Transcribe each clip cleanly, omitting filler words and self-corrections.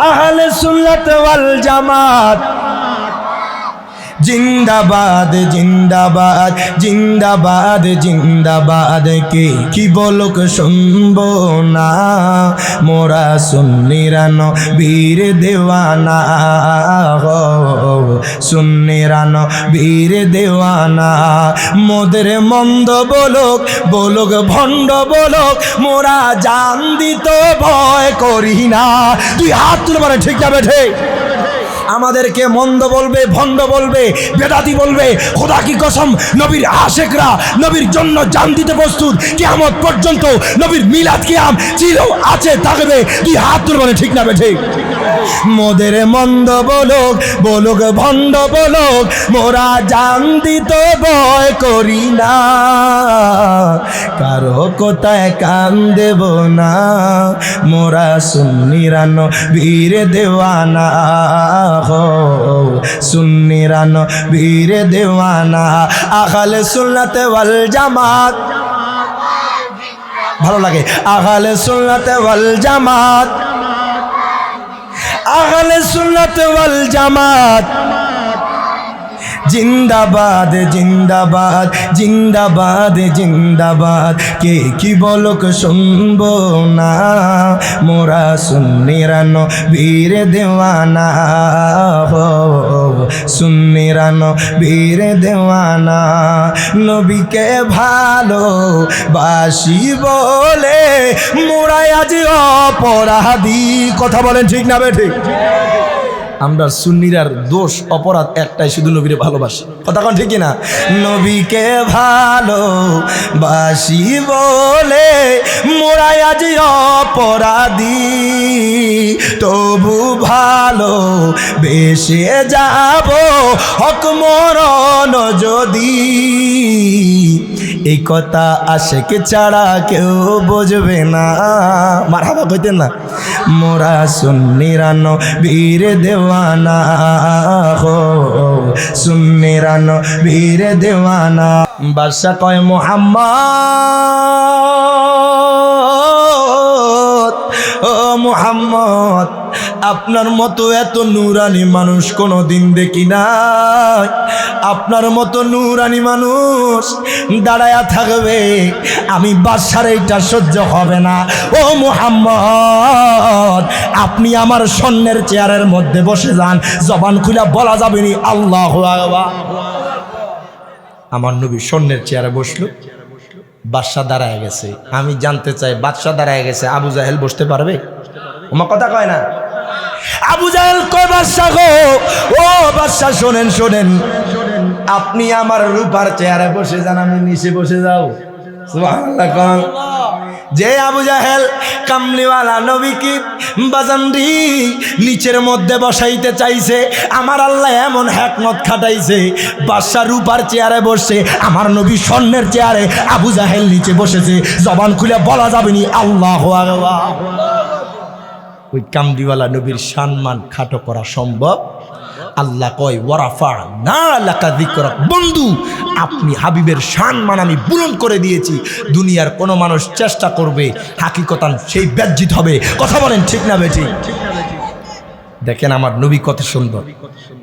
আহলে সুন্নাত ওয়াল জামাত জিন্দাবাদ জিন্দাবাদ জিন্দাবাদ জিন্দাবাদ কে কি বলুক শুনবো না মোরা সুন্নিরা নবীর দেওয়ানা সুন্নিরা নবীর দেওয়ানা মোদের মন্দ বলুক বলুক ভণ্ড বলুক মোরা জান দিত ভয় করি না। তুই হাত তুলে বলে ঠিক যাবে ঠিক। আমাদেরকে মন্দ বলবে ভণ্ড বলবে বেদাতি বলবে, খোদা কি কসম নবীর আশেকরা নবীর জন্য জান দিতে প্রস্তুত। কিয়ামত পর্যন্ত নবীর মিলাদ কিয়াম চির আছে থাকবে। তুই হাত তুলে বলে ঠিক না ঠিক। মোদের মন্দ বলুক বলুক ভণ্ড বলুক মোরা জান দিতে ভয় করি না, কারো কোথায় কান দেব না মোরা সুন্নিরা নবীর দেওয়ানা সুন্নিরা নবীর দেওয়ানা। আহলে সুন্নাত ওয়াল জামাত ভালো লাগে। আহলে সুন্নাত ওয়াল জামাত আহলে সুন্নাত ওয়াল জামাত জিন্দাবাদ জিন্দাবাদ জিন্দাবাদ জিন্দাবাদ কে কি বলুক শুনবো না মোরা সুন্নিরা নবীর দেওয়ানা সুন্নিরা নবীর দেওয়ানা। নবীকে ভালো বাসি বলে মোরা আজ অপরাধী। কথা বলেন ঠিক না ঠিক। আমরা সুন্নিরার দোষ অপরাধ একটাই, শুধু নবীরে ভালোবাসি। কথা কোন ঠিক না? নবীকে ভালোবাসি বলে মোরা আজ অপরাধী, তবু ভালো বেশে যাব হক মরণ যদি। এই কথা আশেক ছাড়া কেউ বুঝবে না। মারহাবা কইতেন না? মোরা সুন্নিরা নবীর দেওয়ানা সুন্নিরা নবীর দেওয়ানা। বাদশা কয় মুহাম্মদ ও মুহাম্মদ আপনার মতো এত নূরানি মানুষ কোনোদিন দেখি নাই। আপনার মতো নূরানি মানুষ দাঁড়ায়া থাকবে, আমি বাদশার এইটা সহ্য হবে না। ও মুহাম্মদ আপনি আমার স্বর্ণের চেয়ারের মধ্যে বসে যান, জবান খুলে বলা যাবে নি আল্লাহু আকবার। আমার নবী স্বর্ণের চেয়ারে বসলো, বাদশা দাঁড়ায় গেছে। আমি জানতে চাই বাদশা দাঁড়ায় গেছে, আবু জাহেল বসতে পারবে? আমার কথা কয় না। আবু জাহেল কয় বাদশা গো, ও বাদশা শোনেন শোনেন, আপনি আমার রূপার চেয়ারে বসে যান, আমি নিচে বসে যাও। সুবহানাল্লাহ। কোন যে আবু জাহেল কামলিওয়ালা নবীকে বাজানরি নিচের মধ্যে বসাইতে চাইছে, আমার আল্লাহ এমন হিকমত খাটাইছে, বাদশা রূপার চেয়ারে বসে, আমার নবী স্বর্ণের চেয়ারে, আবু জাহেল নিচে বসেছে, জবান খুলে বলা যাবে নি আল্লাহু আকবার। ওই কামলিওয়ালা নবীর সম্মান খাটো করা সম্ভব? আল্লাহ কয় ওয়ারাফা'না লাকা যিকরাক, বন্ধু আপনি হাবিবের সম্মান আমি বুলন্দ করে দিয়েছি। দুনিয়ার কোন মানুষ চেষ্টা করবে হাকিকতান সেই বেজ্জিত হবে। কথা বলেন ঠিক না বেঠিক? দেখেন আমার নবী কত সুন্দর।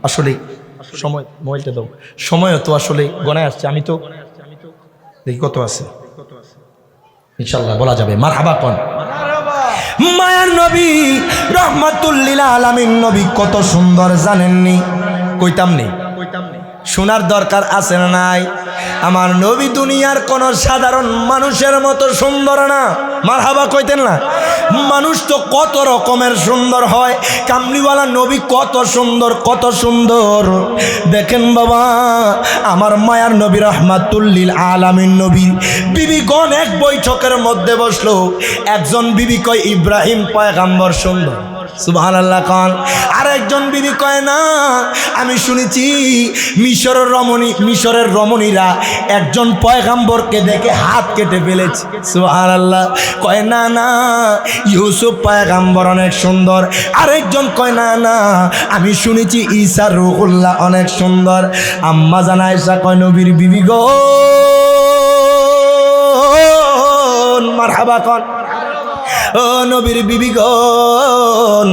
আসলে সময় মোবাইলটা দাও, সময় তো আসলে গণায় আসছে, আমি তো দেখি কত আছে, ইনশাআল্লাহ বলা যাবে। মারহাবা কোন মায়ার নবী রহমাতুল লিল আলামিন নবী কত সুন্দর জানেননি? কইতাম নেই, শোনার দরকার আছে না নাই? আমার নবী দুনিয়ার কোন সাধারণ মানুষের মতো সুন্দর না। মারহাবা কইতেন না? মানুষ তো কত রকমের সুন্দর হয়, কামলিওয়ালা নবী কত সুন্দর কত সুন্দর। দেখেন বাবা, আমার মায়ার নবী রহমাতুল লিল আলামিন নবী বিবিগণ এক বৈঠকের মধ্যে বসলো। একজন বিবি কয় ইব্রাহিম পয়গম্বর সুন্দর, সুবহানাল্লাহ। কান আরেকজন বিবি কয় না, আমি শুনেছি মিশরের রমণীরা একজন পয়গম্বরকে দেখে হাত কেটে ফেলেছে, সুবহানাল্লাহ। কয় না না, ইউসুফ পয়গম্বর অনেক সুন্দর। আরেকজন কয় না না, আমি শুনেছি ঈসা রূহুল্লাহ অনেক সুন্দর। আম্মা জান আয়েশা কয় নবীর বিবি গো, মারহাবা কন। ও নবীর বিবিগণ,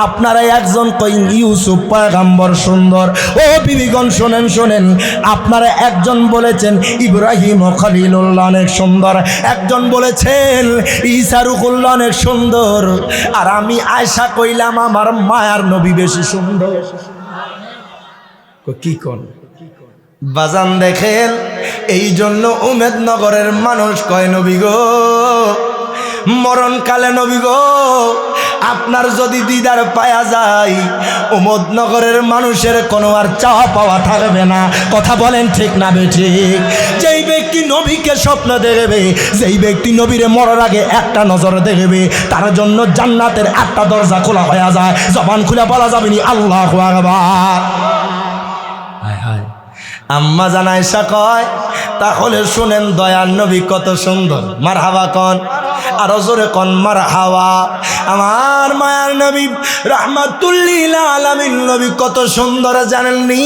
আপনারা একজন কইন ইউসুফ পয়গম্বর সুন্দর। ও বিবিগণ শোনেন শোনেন, আপনারা একজন বলেছেন ইব্রাহিম খলিলুল্লাহ অনেক সুন্দর, একজন বলেছেন ঈসা রুহুল্লাহ অনেক সুন্দর, আর আমি আয়েশা কইলাম আমার মায়ার নবী বেশি সুন্দর। কি কোন বাজান দেখেন, এই জন্য উমেদনগরের মানুষ কয় নবী গো, মরণকালে নবী গো আপনার যদি দিদার পায়া যায়, উমেদনগরের মানুষের কোনো আর চাওয়া পাওয়া থাকবে না। কথা বলেন ঠিক না বেঠিক? যেই ব্যক্তি নবীকে স্বপ্ন দেখবে, যেই ব্যক্তি নবীরে মরার আগে একটা নজর দেখবে, তার জন্য জান্নাতের একটা দরজা খোলা হয়ে যায়। জবান খুলে বলা যাবে নি আল্লাহু আকবার। হায় হায়, আম্মা জান আয়েশা কয় তাহলে শুনেন দয়ার নবী কত সুন্দর। মারহাবা কন, আরো জোরে কন মারহাবা। আমার মায়ার নবী রাহমাতুল লিল আলামিন নবী কত সুন্দর জানেননি?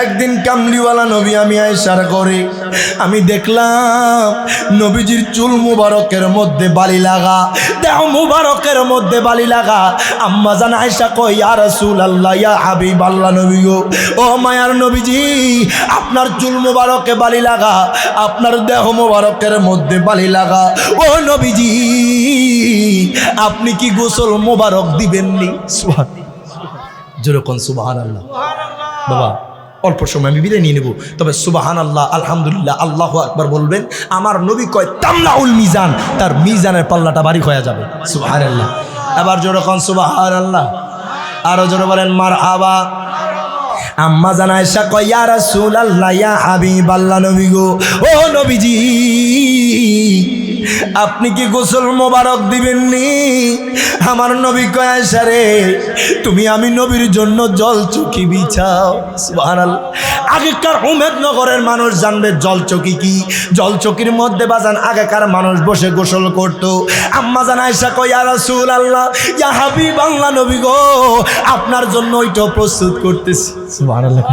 একদিন কামলিওয়ালা নবী আমি আয়েশার করে আমি দেখলাম নবীজির চুল মুবারকের মধ্যে বালি লাগা, দেহ মুবারকের মধ্যে বালি লাগা। আম্মা জান আয়েশা কই ইয়া রাসূলুল্লাহ ইয়া হাবিবাল্লাহ নবী গো, ও মায়ার নবীজি আপনার চুল মুবারকে বালি লাগা, আপনার দেহ মুবারকের মধ্যে বালি লাগা, ও নবীজি আপনি কি গোসল মুবারক দিবেননি? যেরকম সুবহানাল্লাহ। বাবা অল্প সময় আমি বিদায় নিয়ে নেব, তবে সুবহানাল্লাহ আলহামদুলিল্লাহ আল্লাহু আকবার বলবেন। আমার নবী কয় তামলাউল মিজান, তার মিজানের পাল্লাটা ভারী হয়ে যাবে। সুবহানাল্লাহ। এবার যেরকম সুবহানাল্লাহ, আরো জোরে বলেন মারহাবা। আম্মা জান আয়েশা কয় ইয়া রাসূলুল্লাহ ইয়া হাবিবাল্লাহ নবী গো, ও নবীজি আপনি কি গোসল মোবারক দিবেননি? আমার নবী কয় আয়েশা রে তুমি আমি নবীর জন্য জল চকি বিছাও। সুবহানাল্লাহ। আগেকার উমেদনগরের মানুষ জানবে জল চকি কি। জল চকির মধ্যে বাজান আগেকার মানুষ বসে গোসল করত। আম্মা জান আয়েশা কয় ইয়া রাসূলুল্লাহ ইয়া হাবিবাল্লাহ নবী গো আপনার জন্য ওইটা প্রস্তুত করতেছি। সুবহানাল্লাহ।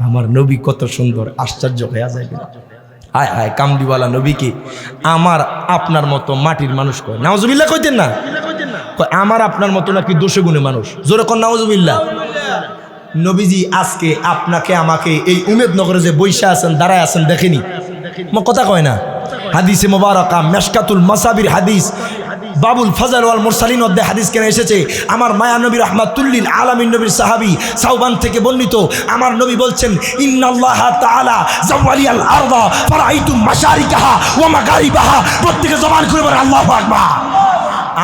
আমার নবী কত সুন্দর, আশ্চর্য হয়ে যায়। হায় হায়, কামলিওয়ালা নবীকে আমার আপনার মতো মাটির মানুষ কয়। নাউজুবিল্লাহ কইতেন না? আমার আপনার মতো নাকি দোষে গুণে মানুষ। জোরে কোন নাউজুবিল্লাহ। নবীজি আজকে আপনাকে আমাকে এই উমেদনগরে যে বৈশা আছেন দাঁড়ায় আছেন দেখেনি? কথা কয় না? হাদিসে মোবারকা মেশকাতুল মাসাবির হাদিস বাবুল ফাজাল ওয়াল মুরসালিন অধ্যায় হাদিস কেন এসেছে। আমার মায়া নবী রাহমাতুল লিল আলামিন নবীর সাহাবী সাওবান থেকে বর্ণিত, আমার নবী বলছেন ইন্নাল্লাহ তাআলা যাওয়ালিয়াল আরদা ফারাইতু মাশারিকাহা ওয়া মাগারিবাহা। প্রত্যেকে জবান করে বলে আল্লাহু আকবার।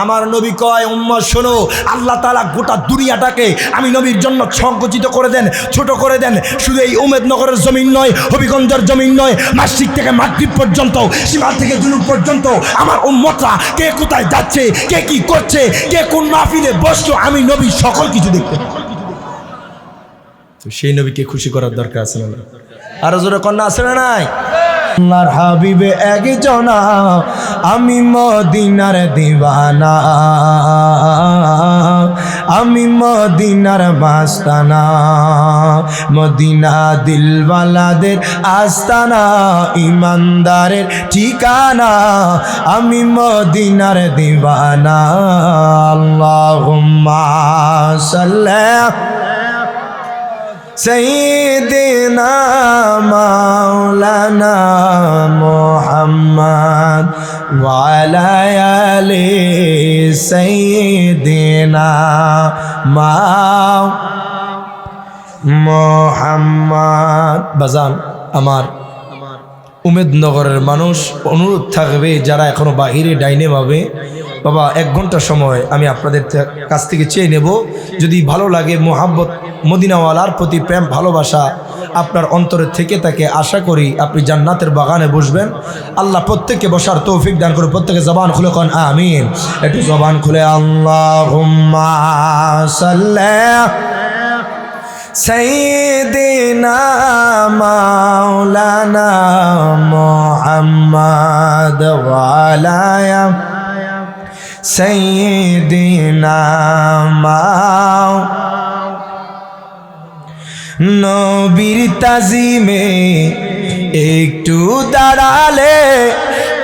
আমার নবী কয় উম্মত শোনো, আল্লাহ তাআলা গোটা দুনিয়াটাকে আমি নবীর জন্য সংকুচিত করে দেন, ছোট করে দেন। শুধু এই উমেদনগরের জমিন নয়, হবিগঞ্জের জমিন নয়, মাসিক থেকে মাগরিব পর্যন্ত, সীমাল থেকে জুনুব পর্যন্ত আমার উম্মতরা কে কোথায় যাচ্ছে, কে কি করছে, কে কোন মাহফিলে বসলো, আমি নবী সকল কিছু দেখতে। তো সেই নবীকে খুশি করার দরকার আছে না? আরো জোরে কন্যা আছে না নাই? আল্লাহর হাবিবে একজনা, আমি মদিনার দিওয়ানা, আমি মদিনার মাস্তানা, মদিনা দিলওয়ালাদের আস্তানা, ইমানদারের ঠিকানা, আমি মদিনার দিওয়ানা। আল্লাহুম্মা সাল্লি সাইয়্যিদিনা মাওলানা মুহাম্মদ ওয়া আলা আলি সাইয়্যিদিনা মুহাম্মদ। বাজান আমার উমেদনগরের মানুষ অনুরোধ থাকবে, যারা এখনো বাহিরে ডাইনে ভাবে, বাবা 1 ঘন্টা সময় আমি আপনাদের কাছ থেকে চেয়ে নেব। যদি ভালো লাগে, মোহাব্বত মদিনাওয়ালার প্রতি প্রেম ভালোবাসা আপনার অন্তরে থেকে থাকে, আশা করি আপনি জান্নাতের বাগানে বসবেন। আল্লাহ প্রত্যেককে বসার তৌফিক দান করে। প্রত্যেকে জবান খুলে কোন আমিন। একটু জবান খুলে আল্লাহুম্মা সাল্লি সাইয়্যিদিনা মাওলানা মুহাম্মদ ওয়া আলা সাইয়্যিদিনা নবীর তাজিমে একটু দাঁড়ালে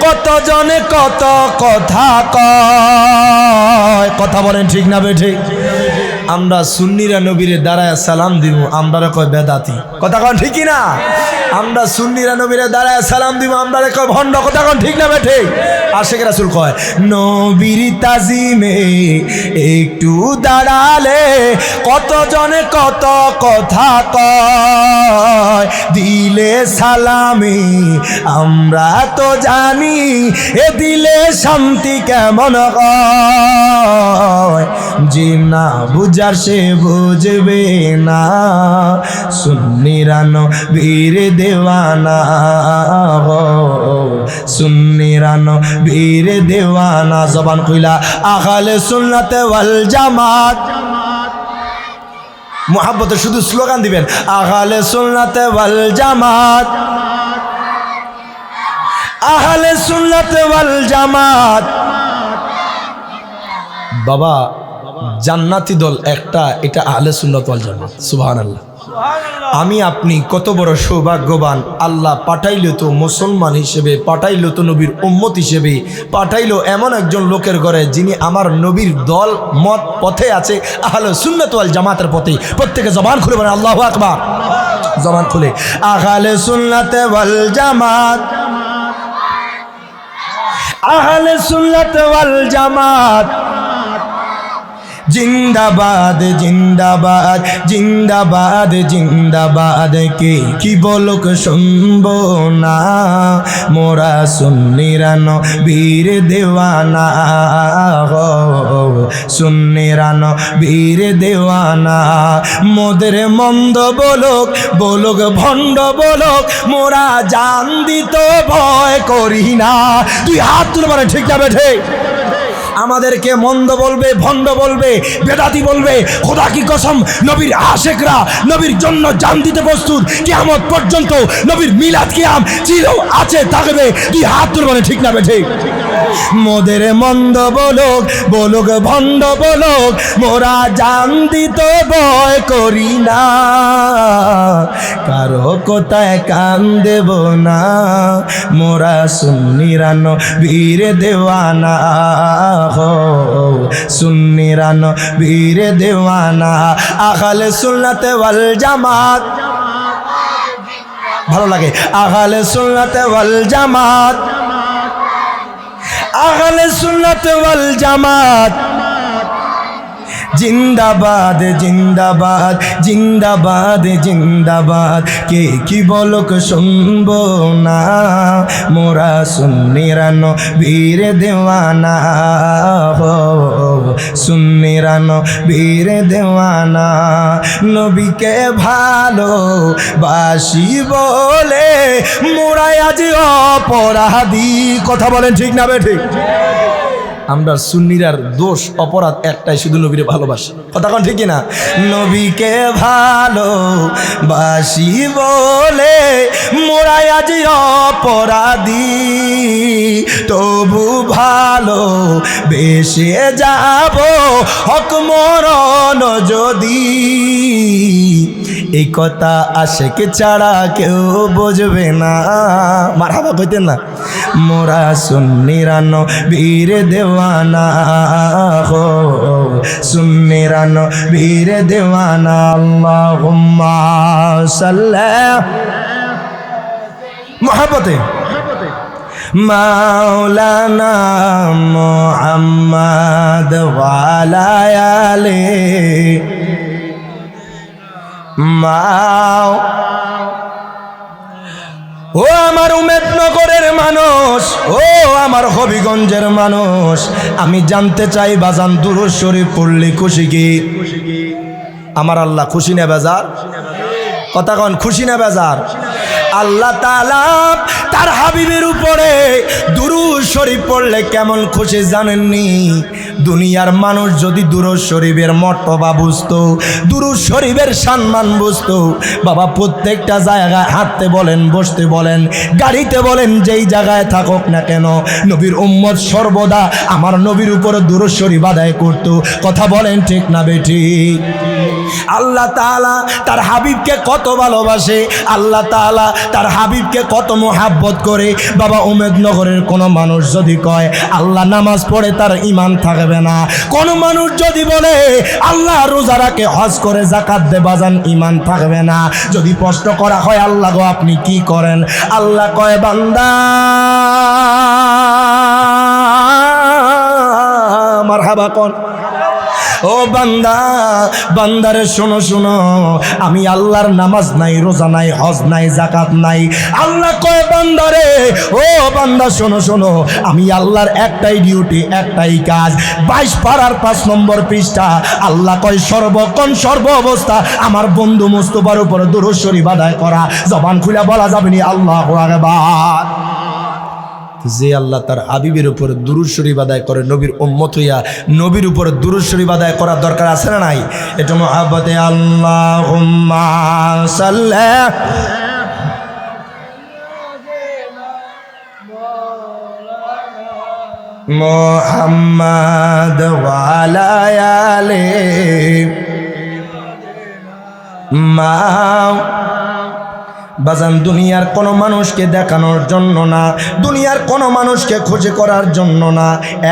কতজনে কত কথা কয়, কথা বলেন ঠিক না বেঠিক? আমরা সুন্নিরা নবীরে দাঁড়ায় সালাম দিব, আমরা কয় বেদাতি, কথা কন ঠিক না? আমরা সুন্নিরা নবীরে দাঁড়ায় সালাম দিব, আমরা কয় ভণ্ড, কথা কন ঠিক না বেঠিক? আশিক রাসূল কয় নবীর তাজিমে একটু দাঁড়ালে কতজনে কত কথা কয়, দিলে সালামি আমরা তো জানি এ দিলে শান্তি কেমন হয়, যে না বুঝার সে বুঝবে না, সুন্নিরা নবীর দেওয়ানা গো, সুন্নিরা নবীর দেওয়ানা। জবান খুইলা আহলে সুন্নাত ওয়াল জামাত, মুহাব্বতে শুধু স্লোগান দিবেন, আহলে সুন্নাত ওয়াল জামাত, আহলে সুন্নাত ওয়াল জামাত। বাবা জান্নাতি দল একটা, এটা আহলে সুন্নাত ওয়াল জামাত। সুবহানাল্লাহ। আমি আপনি কত বড় সৌভাগ্যবান, আল্লাহ পাঠাইলো তো মুসলমান হিসেবে, পাঠাইলো তো নবীর উম্মত হিসেবে, পাঠাইলো এমন একজন লোকের ঘরে যিনি আমার নবীর দল মত পথে আছে, আহলে সুন্নাত ওয়াল জামাতের পথে। প্রত্যেকে জবান খুলে বলেন আল্লাহু আকবার, জবান খুলে আহলে সুন্নাত ওয়াল জামাত, আহলে সুন্নাত ওয়াল জামাত। জিন্দাবাদ জিন্দাবাদ জিন্দাবাদ জিন্দাবাদ, কে কি বলুক শুনবো না, মোরা সুন্নিরা নবীর দেওয়ানা গো, সুন্নিরা নবীর দেওয়ানা। মোদের মন্দ বলুক বলুক ভণ্ড বলুক, মোরা জান দিত ভয় করি না। তুই হাত তুলে মানে ঠিক যাবে ঠিক? আমাদেরকে মন্দ বলবে, ভণ্ড বলবে, বেদাতি বলবে, খোদা কি কসম নবীর আশেকরা নবীর জন্য জান দিতে প্রস্তুত, কিয়ামত পর্যন্ত নবীর মিলাদ কিয়াম চির আছে থাকবে। তুই হাত তুলে বলে ঠিক না ঠিক? মোদের মন্দ বলুক বলুক ভণ্ড বলুক, মোরা জান দিতে ভয় করি না, কারো কোথায় কান দেব না, মোরা সুন্নিরা নবীর দেওয়ানা গো, সুন্নিরা নবীর দেওয়ানা। আহলে সুন্নাত ওয়াল জামাত, ভালো লাগে, আহলে সুন্নাত ওয়াল জামাত, আহলে সুন্নাত ওয়াল জামাত। জিন্দাবাদ জিন্দাবাদ জিন্দাবাদ জিন্দাবাদ, কে কি বলুক শুনবো না, মোরা সুন্নিরা নবীর দেওয়ানা গো, সুন্নিরা নবীর দেওয়ানা। নবীকে ভালো বাসি বলে মোরা আজ অপরাধী, কথা বলেন ঠিক না বেঠিক? আমরা সুন্নিরার দোষ অপরাধ একটাই, শুধু নবীরে ভালোবাসি, কথা কোন ঠিক না? নবীকে ভালোবাসি বলে মোরা আজ অপরাধী, তবু ভালো বেশে যাব হক মরণ যদি, এই কথা আশেক ছাড়া কেউ বুঝবে না। মারহাবা কইতেন না? মোরা সুন্নিরা নবীর দেওয়ানা গো, সুন্নিরা নবীর দেওয়ানা। আল্লাহুম্মা সাল্লি মুহাব্বতে মাওলানা মুহাম্মদ ওয়া আলা আলিহি মাও। ও আমার উমেদনগরের মানুষ, ও আমার হবিগঞ্জের মানুষ, আমি জানতে চাই বাজান দুরূদ শরীফ পড়লে খুশি কি? আমার আল্লাহ খুশি না বেজার? কথা কন, খুশি না বেজার? আল্লাহ তাআলা তার হাবিবের উপরে দুরূদ শরীফ পড়লে কেমন খুশি জানেননি? দুনিয়ার মানুষ যদি দুরূদ শরীফের মর্তবা বুঝতো, দুরূদ শরীফের সম্মান বুঝতো, বাবা প্রত্যেকটা জায়গায় হাঁটতে বলেন, বসতে বলেন, গাড়িতে বলেন, যেই জায়গায় থাকুক না কেন নবীর উম্মত সর্বদা আমার নবীর উপর দুরূদ শরীফ আদায় করত। কথা বলেন ঠিক না বেঠিক? আল্লাহ তাআলা তার হাবিবকে কত ভালোবাসে, আল্লাহ তাআলা তার হাবিবকে কত মোহাব্বত করে। বাবা উমেদনগরের কোনো মানুষ যদি কয় আল্লাহ নামাজ পড়ে তার ঈমান থাকবে না, কোন মানুষ যদি বলে আল্লাহ রোজা রাখে, হজ করে, যাকাত দেয়, বাজান ঈমান থাকবে না। যদি প্রশ্ন করা হয় আল্লাহ গো আপনি কি করেন, আল্লাহ কয় বান্দা মারহাবা কোন, ও বান্দা, বান্দারে শোনো শোনো, আমি আল্লাহর নামাজ নাই, রোজা নাই, হজ নাই, যাকাত নাই। আল্লাহ কয় বান্দারে, ও বান্দা শোনো শোনো, আমি আল্লাহর একটাই ডিউটি, একটাই কাজ। 22 পারার 5 নম্বর পৃষ্ঠা আল্লাহ কয় সর্বক্ষণ সর্ব অবস্থা আমার বন্ধু মুস্তাফার উপর দুরূদ শরীফ আদায় করা। জবান খুলে বলা যাবে না আল্লাহু আকবার। যে আল্লাহ তার হাবিবের উপর দুরূদ শরীফ আদায় করে, নবীর উম্মত হইয়া নবীর উপর দুরূদ শরীফ আদায় করার দরকার আছে না নাই? এটা মুহাব্বতে আল্লাহুম্মা সাল্লি মুহাম্মাদ ওয়া আলা আলি মা। বাজান দুনিয়ার কোনো মানুষকে দেখানোর জন্য না, দুনিয়ার কোনো মানুষকে খুশি করার জন্য না,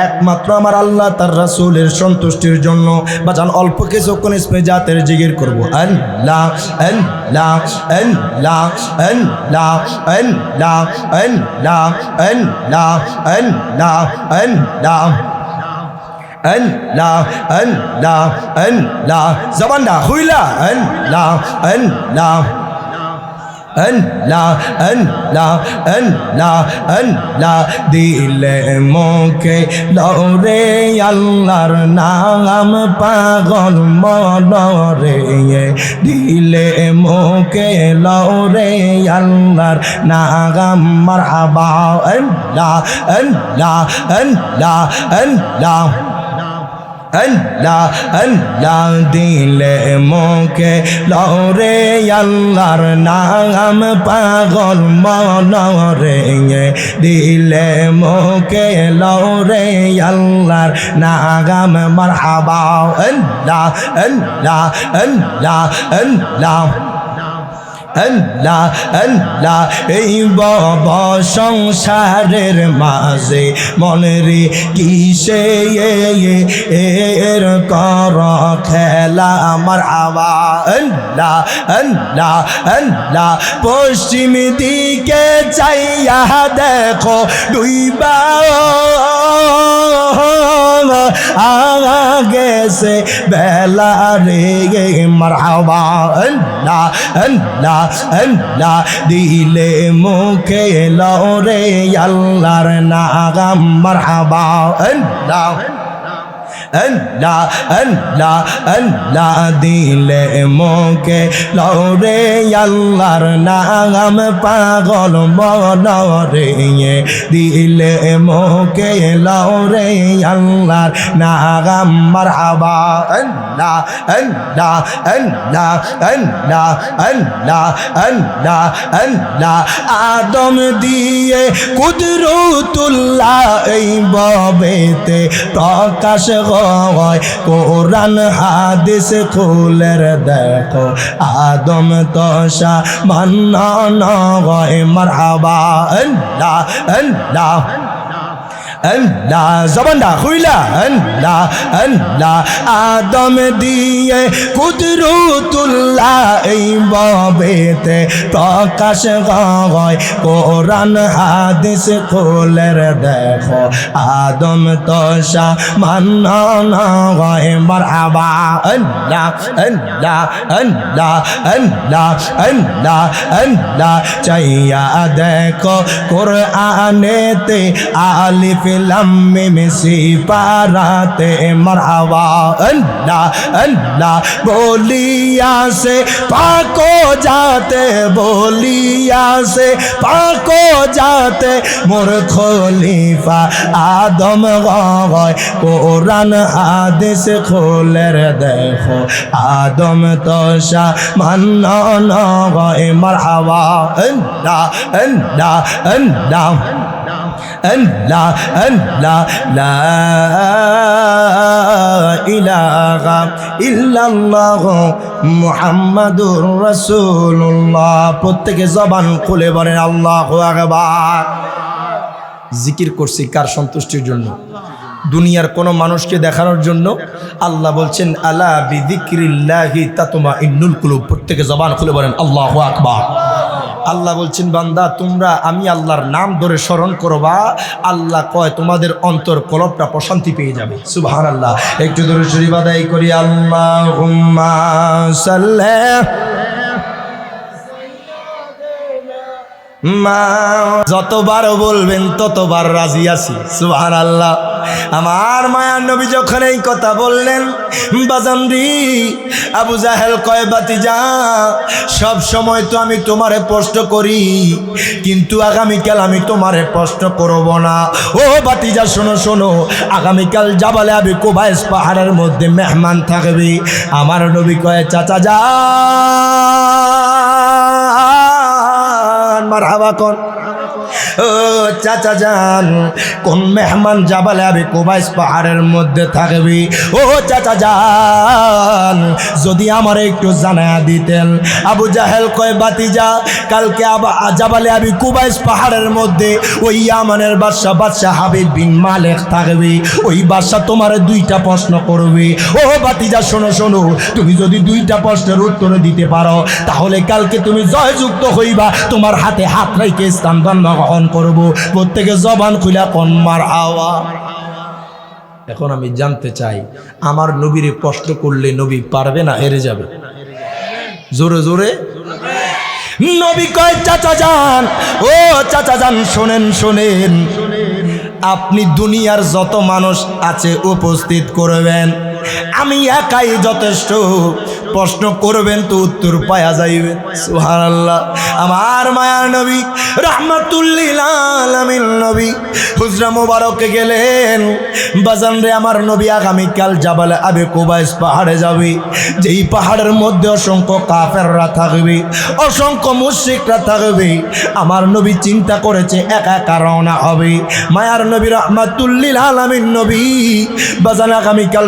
একমাত্র আমার আল্লাহ তার রাসূলের সন্তুষ্টির জন্য। বাজান অল্প কিছুক্ষণ ইসমে জাতের জিকির করব। আল্লাহ আল্লাহ আল্লাহ আল্লাহ আল্লাহ আল্লাহ আল্লাহ আল্লাহ আল্লাহ আল্লাহ আল্লাহ আল্লাহ। জবানটা খুইলা আল্লাহ আল্লাহ আল্লাহ আল্লাহ আল্লাহ আল্লাহ। দিলে মুখে লরে আল্লাহর নাম, পাগল মনরে দিলে মুখে লরে আল্লাহর নাম। মারহাবা আল্লাহ আল্লাহ আল্লাহ আল্লাহ আল্লাহ আল্লাহ। দিলে মুখে লরে আল্লাহর নাম, পাগল মনরে দিলে মুখে লরে আল্লাহর নাম। মারহাবা আল্লাহ আল্লাহ আল্লাহ আল্লাহ আল্লাহ আল্লাহ। এই বব সংসারের মাঝে মনেরে কিসে এর কর খেলা। আমার আওয়া আল্লাহ আল্লাহ আল্লাহ। পশ্চিম দিকে চাইয়া দেখো ডুইবা গেছে বেলা রে। মারহাবা আল্লাহ আল্লাহ আল্লাহ। দিলে মুখে লরে আল্লাহর নাম। মারহাবা আল্লাহ আল্লাহ আল্লাহ আল্লাহ। দিলে মুখে লরে আল্লাহর নাম, পাগল মনরে দিলে মুখে লরে আল্লাহর নাম। মারহাবা আল্লাহ আল্লাহ আল্লাহ আল্লাহ আল্লাহ আল্লাহ আল্লাহ। আদম দিয়ে কুদরতুল্লাহ এই ববেতে প্রকাশ হয়। কোরআন হাদিস খুলের দেখো আদম তোষা মান্ন হয়। মারহাবা আল্লাহ আল্লাহ আল্লাহ। জবানটা খুইলা আল্লাহ আল্লাহ। আদম দিয়ে কুদরতুল্লাহ এই ববেতে প্রকাশ হয়। কোরআন হাদিস খুলের দেখো আদম তোষা মান্ন হয়। মারহাবা আল্লাহ আল্লাহ আল্লাহ আল্লাহ আল্লাহ আল্লাহ। চাইয়া দেখো কোরআনেতে আলিফ लम्बे में सिपाराते मरहबा अल्लाह अल्लाह बोलिया से पाको जाते बोलिया से पाको जाते मोर खलीफा आदम गय कुरान हादिस खोले रे देखो आदम तो शामान गय मरहबा अल्लाह अल्लाह अल्लाह अल्लाह अल्लाह ला इलाहा इल्लल्लाह मुहम्मदुर রাসূলুল্লাহ। প্রত্যেকে জবান খুলে বলেন আল্লাহু আকবার। জিকির করছি কার সন্তুষ্টির জন্য? দুনিয়ার কোন মানুষকে দেখানোর জন্য? আল্লাহ বলছেন আলা বিযিকরিল্লাহি তাতমাইন্নুল কুলুব। প্রত্যেকে জবান খুলে বলেন আল্লাহু আকবার। আল্লাহ বলছেন বান্দা তোমরা আমি আল্লাহর নাম ধরে স্মরণ করবা, আল্লাহ কয় তোমাদের অন্তর কলবটা প্রশান্তি পেয়ে যাবে। সুবহানাল্লাহ। একটু দরুদ শরীফ আদায় করি। আল্লাহুম্মা সাল্লি মা। যতবার বলবেন ততবার রাজি আছি। সুবহানাল্লাহ। আমার মায়ার নবী যখন এই কথা বললেন বাজানরি আবু জাহেল কয় বাতিজা সব সময় তো আমি তোমারে প্রশ্ন করি, কিন্তু আগামীকাল আমি তোমারে প্রশ্ন করব না। ও বাতিজা শোনো শোনো, আগামীকাল জাবালে আবি কুবাইস পাহাড়ের মধ্যে মেহমান থাকবে। আমার নবী কয় চাচা যা মারহাবা কোন ও চাচা যান কোন মেহমান জাবালে আবি কুবাইস পাহাড়ের মধ্যে থাকবে। ও চাচা যান যদি আমার একটু জানায়া দিতেন। আবু জাহেল কয় বাতিজা কালকে জাবালে আবি কুবাইস পাহাড়ের মধ্যে ওই ইয়ামানের বাদশা হাবিব বিন মালেক থাকবে। ওই বাদশা তোমার দুইটা প্রশ্ন করবে। ও বাতিজা শোনো শোনো, তুমি যদি দুইটা প্রশ্নের উত্তর দিতে পারো তাহলে কালকে তুমি জয়যুক্ত হইবা, তোমার হাতে হাত রেখে ইসলাম ধর্ম গ্রহণ করব। প্রত্যেকে জবান খুলা কোন মারহাবা। এখন আমি জানতে চাই আমার নবীরে প্রশ্ন করলে নবী পারবে না হেরে যাবে? জোরে জোরে নবী কয় চাচা যান ও চাচা যান শোনেন শোনেন, আপনি দুনিয়ার যত মানুষ আছে উপস্থিত করবেন, আমি একাই যথেষ্ট। প্রশ্ন করবেন তো উত্তর পাওয়া যাইবে। সুবহানাল্লাহ। আমার মায়ার নবী রাহমাতুল্লিল আলামিন নবী হুজরা মুবারকে গেলেন। বাজান রে আমার নবী আগামীকাল জাবালে আবি কুবাইস পাহাড়ে যাবে, যেই পাহাড়ের মধ্যে অসংখ্য কাফেররা থাকবে, অসংখ্য মুশরিকরা থাকবে। আমার নবী চিন্তা করেছে একা একা রওনা হবে। মায়ার নবী রাহমাতুল্লিল আলামিন নবী বাজান আগামীকাল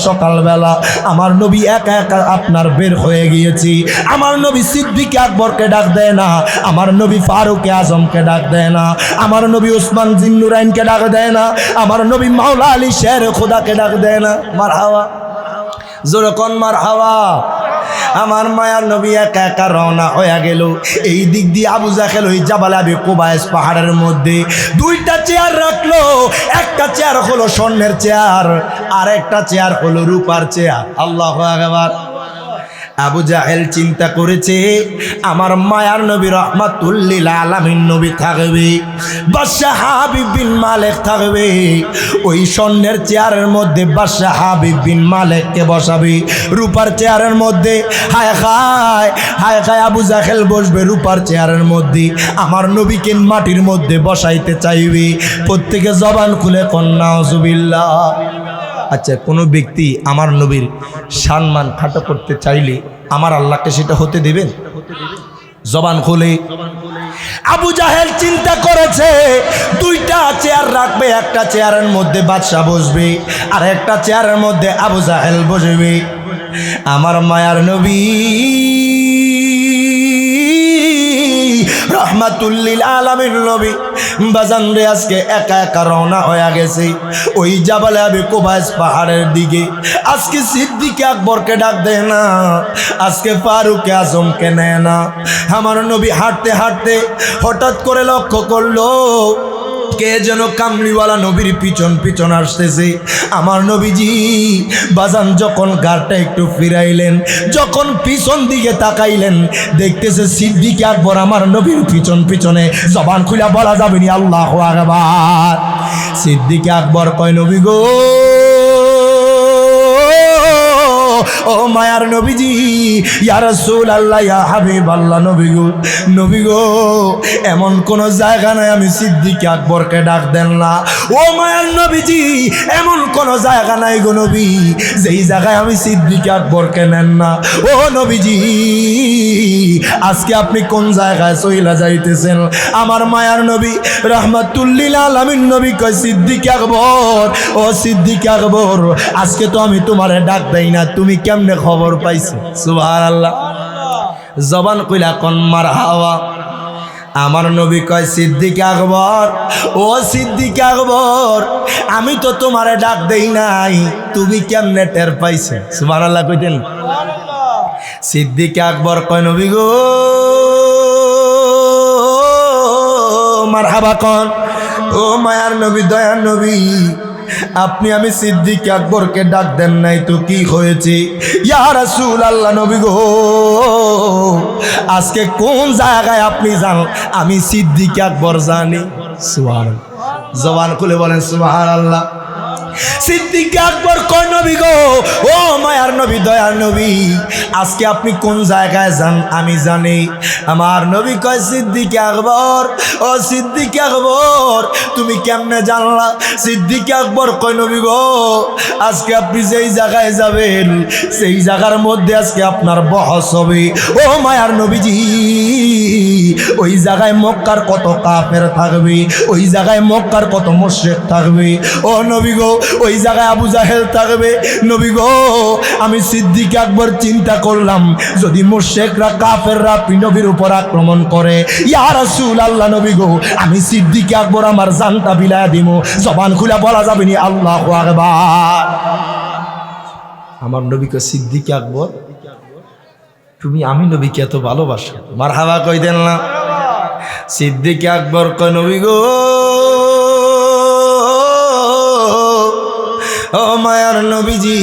সকালবেলা আমার নবী একা একা আপনার বের হয়ে গিয়েছি। আমার নবী সিদ্দিক আকবরকে ডাক দেয় না, আমার নবী ফারুক আজমকে ডাক দেয় না, আমার নবী উসমান জিন্নুরাইনকে ডাক দেয় না, আমার নবী মাওলা আলী শের খোদাকে ডাক দেয় না। মারহাবা জোরে কোন মারহাবা। আমার মায়ার নবী একা একা রওনা হয়ে গেল। এই দিক দিয়ে আবু জাহেল ওই জাবালে আবি কুবাইস পাহাড়ের মধ্যে দুইটা চেয়ার রাখলো। একটা চেয়ার হলো স্বর্ণের চেয়ার, আর একটা চেয়ার হলো রূপার চেয়ার। আল্লাহু আকবার। আবু জাহেল চিন্তা করেছে আমার মায়ার নবী রাহমাতুল্লিল আলামিন নবী থাকবে, বাদশা হাবিব বিন মালেক থাকবে। ওই স্বর্ণের চেয়ারের মধ্যে বাদশা হাবিব বিন মালেককে বসাবে, রূপার চেয়ারের মধ্যে হায় খায় আবু জাহেল বসবে রূপার চেয়ারের মধ্যে, আমার নবীকে মাটির মধ্যে বসাইতে চাইবে। প্রত্যেকে জবান খুলে কন্যা নাউজুবিল্লাহ। আচ্ছা, কোনো ব্যক্তি আমার নবীর সম্মান খাটো করতে চাইলে আমার আল্লাহকে সেটা হতে দেবেন? জবান খুলে আবু জাহেল চিন্তা করেছে দুইটা চেয়ার রাখবে, একটা চেয়ারের মধ্যে বাদশা বসবে আর একটা চেয়ারের মধ্যে আবু জাহেল বসবে। আমার মায়ার নবী রহমাতুল্লিল আলামিন নবী বাজান রে আজকে একা একা রওনা হয়ে গেছে ওই জাবালে আবি কুবাইস পাহাড়ের দিকে। আজকে সিদ্দিক আকবরকে ডাক দেয় না, আজকে ফারুক আজমকে নেয় না। আমার নবী হাঁটতে হাঁটতে হঠাৎ করে লক্ষ্য করলো কে যেন কামলিওয়ালা নবীর পিছন পিছন আসতেছে। আমার নবীজি বাজান যখন গাড়টা একটু ফিরাইলেন, যখন পিছন দিকে তাকাইলেন, দেখতেছে সিদ্দিক আকবর আমার নবীর পিছন পিছনে। জবান খুলে বলা যাবে না আল্লাহু আকবার। সিদ্দিক আকবর কয় নবী গো, ও মায়ার নবীজি, ইয়া রাসূলুল্লাহ, ইয়া হাবিবাল্লাহ, নবী গো, নবী গো, এমন কোন জায়গা নাই আমি সিদ্দিক আকবরকে ডাক দেন না। ও মায়ার নবীজি, এমন কোন জায়গা নাই গো নবী, যেই জায়গায় আমি সিদ্দিক আকবরকে নেন না। ও নবীজি, আজকে আপনি কোন জায়গায় চইলা যাইতেছেন? আমার মায়ার নবী রাহমাতুল লিল আলামিন নবী কয়, সিদ্দিক আকবর, ও সিদ্দিক আকবর, আজকে তো আমি তোমারে ডাক দেই না, তুমি কেমনে খবর পাইছো? সুবহানাল্লাহ। জবান কইলা কোন মারহাবা। আমার নবী কয়, সিদ্দিক আকবর, ও সিদ্দিক আকবর, আমি তো তোমারে ডাক দেই নাই, তুমি কেমনে টের পাইছো? সুবহানাল্লাহ কইতেন। সিদ্দিক আকবর কয়, নবী গো, মারহাবা কোন। ও মায়ার নবী, দয়ার নবী, আপনি আমি সিদ্দিক আকবরকে ডাক দেন নাই তো কি হয়েছে? ইয়া রাসূলুল্লাহ, নবী গো, আজকে কোন জায়গায় আপনি জানেন? আমি সিদ্দিক আকবর জানি। সুবহানাল্লাহ। জবান খুলে বলেন সুবহানাল্লাহ। সিদ্দিক আকবর কয়, নবী গো, ও মায়ার নবী, দয়ার নবী, আজকে আপনি কোন জায়গায় যান আমি জানি। আমার নবী কয়, সিদ্দিক আকবর, ও সিদ্দিক আকবর, তুমি কেমনে জানলা? সিদ্দিক আকবর কয়, নবী গো, আজকে আপনি যেই জায়গায় যাবেন সেই জায়গার মধ্যে আজকে আপনার বহস হবে। ও মায়ার নবীজি, ওই জায়গায় মক্কার কত কাফের থাকবে, ওই জায়গায় মক্কার কত মুশরিক থাকবে। ও নবী গো, ওই জায়গায় আবু জাহেল থাকবে। নবী গো, আমি সিদ্দিক আকবর চিন্তা করলাম, যদি মুশরিকরা কাফেররা নবীর উপর আক্রমণ করে, ইয়া রাসূলুল্লাহ, নবী গো, আমি সিদ্দিক আকবর আমার জানটা বিলায় দিব। জবান খুলে বলা যাবে নি আল্লাহু আকবার। আমার নবীকে সিদ্দিক আকবর, তুমি আমি নবীকে এত ভালোবাসো, মারহাবা কই দেন না? সিদ্দিক আকবর কয়, নবী গো, ও মায়ার নবীজি,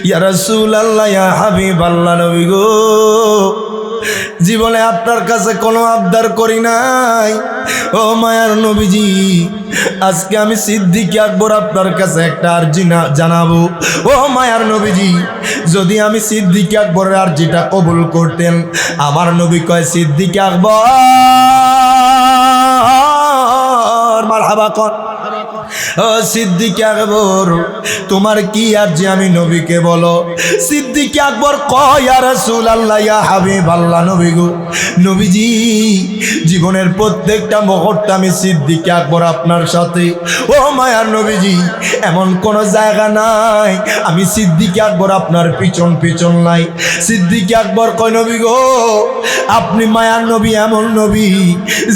ইয়া রাসূলুল্লাহ, ইয়া হাবিবাল্লাহ, নবী গো, জীবনে আপনার কাছে কোনো আবদার করি নাই। ও মায়ার নবীজি, আজকে আমি সিদ্দিক আকবর আপনার কাছে একটা আরজি জানাবো। ও মায়ার নবীজি, যদি আমি সিদ্দিক আকবরের আরজিটা কবুল করতেন। আমার নবী কয়, সিদ্দিক আকবর, মারহাবা কর। ও সিদ্দিক আকবর, তোমার কি আরজি আমি নবীকে বলো। সিদ্দিক আকবর কয়, ইয়া রাসূলুল্লাহ, ইয়া হাবিবাল্লাহ, নবী গো, নবীজি, জীবনের প্রত্যেকটা মুহূর্তে আমি সিদ্দিক আকবর আপনার সাথে। ও মায়ার নবীজি, এমন কোন জায়গা নাই আমি সিদ্দিক আকবর আপনার পিছন পিছন নাই। সিদ্দিক আকবর কয়, নবী গো, আপনি মায়ার নবী, এমন নবী